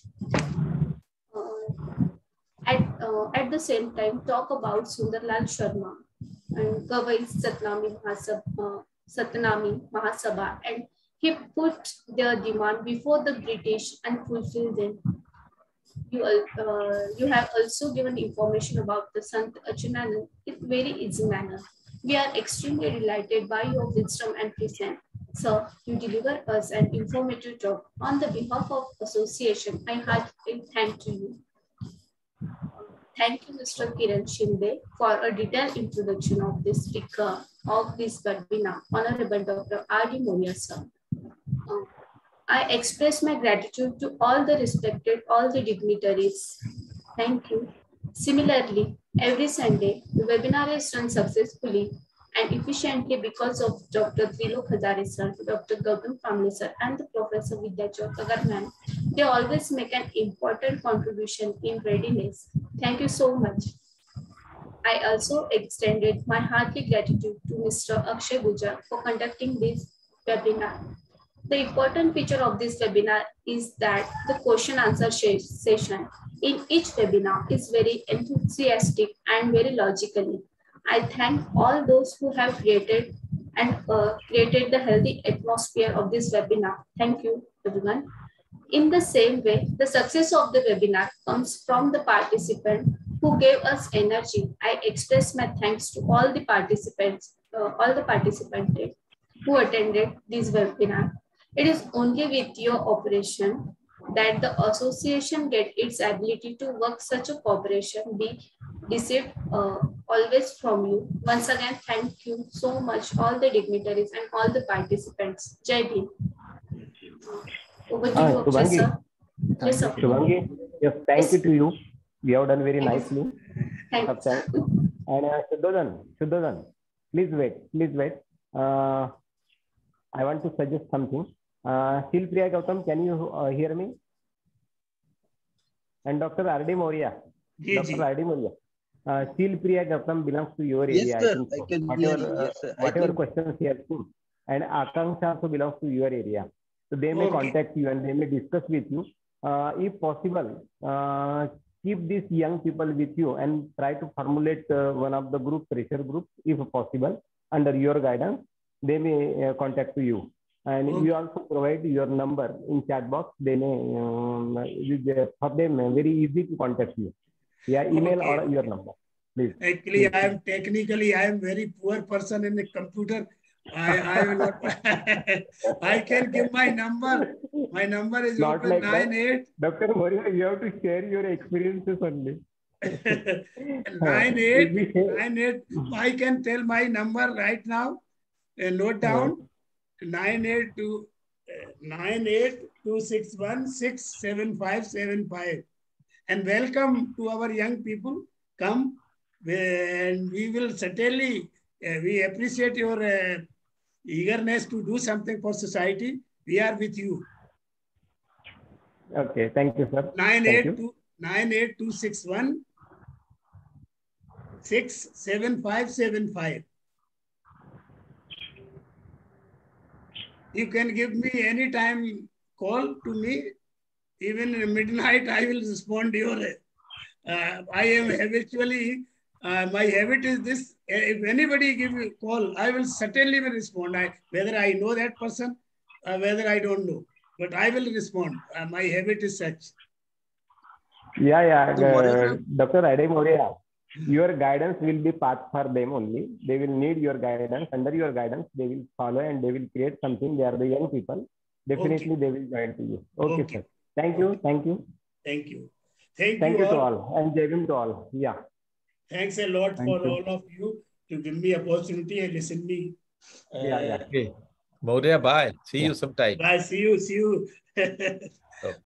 At the same time, talk about Sundarlal Sharma and Gavai Satnami Mahasabha, and he put their demand before the British and fulfilled them. You have also given information about the Sant Achinanand in very easy manner. We are extremely delighted by your wisdom and present. Sir, you deliver us an informative talk. On the behalf of association, I heartily thank you. Thank you, Mr. Kiran Shinde, for a detailed introduction of this speaker of this webinar, Honorable Dr. R.D.Maurya, sir. I express my gratitude to all the dignitaries. Thank you. Similarly, every Sunday, the webinar is run successfully and efficiently because of Dr. Trilok Hajare sir, Dr. Gautam Kamble sir, and the Professor Vidya Chourpagar ma'am. They always make an important contribution in readiness. Thank you so much. I also extended my hearty gratitude to Mr. Akshay Gujar for conducting this webinar. The important feature of this webinar is that the question answer session in each webinar is very enthusiastic and very logically. I thank all those who have created the healthy atmosphere of this webinar. Thank you, everyone. In the same way, the success of the webinar comes from the participant who gave us energy. I express my thanks to all the participants who attended this webinar. It is only with your operation that the association gets its ability to work such a cooperation be received always from you. Once again, thank you so much, all the dignitaries and all the participants. Jai Bhim. Over to you, Akshay, sir. Yes, sir. Shubhangi, yes, thank you to you. You have done very nicely. Thanks. And Shuddhadan, please wait. I want to suggest something. Shilpriya Gautam, can you hear me? And Dr. R.D.Maurya. Dr. R.D.Maurya. Shilpriya Gautam belongs to your area. Yes, sir. I think so. Whatever questions he has put. And Akanksha also belongs to your area. So they may contact you and they may discuss with you. If possible, keep these young people with you and try to formulate one of the pressure groups, if possible, under your guidance. They may contact you. And you also provide your number in chat box. They may, for them, very easy to contact you. Yeah, email or your number, please. Actually, I am very poor person in the computer. I will not. I can give my number. My number is not like 98. Dr. Maurya, you have to share your experiences only. 98. I can tell my number right now. Note down. 9826167575. And welcome to our young people. Come, and we will certainly, we appreciate your eagerness to do something for society. We are with you. Okay, thank you, sir. 98261 67575. You can give me any time call to me, even in midnight. I will respond to your. I am habitually. My habit is this: if anybody give me a call, I will certainly respond. Whether I know that person, whether I don't know, but I will respond. My habit is such. Yeah. Dr. R.D.Maurya, your guidance will be path for them only. They will need your guidance. Under your guidance, they will follow and they will create something. They are the young people. Definitely, they will join to you. Okay, sir. Thank you. Thank you. Thank you to all. And Jai Bhim to all. Yeah. Thanks a lot for all of you to give me opportunity and listen me. Okay. Maurya, bye. See you sometime. Bye. See you.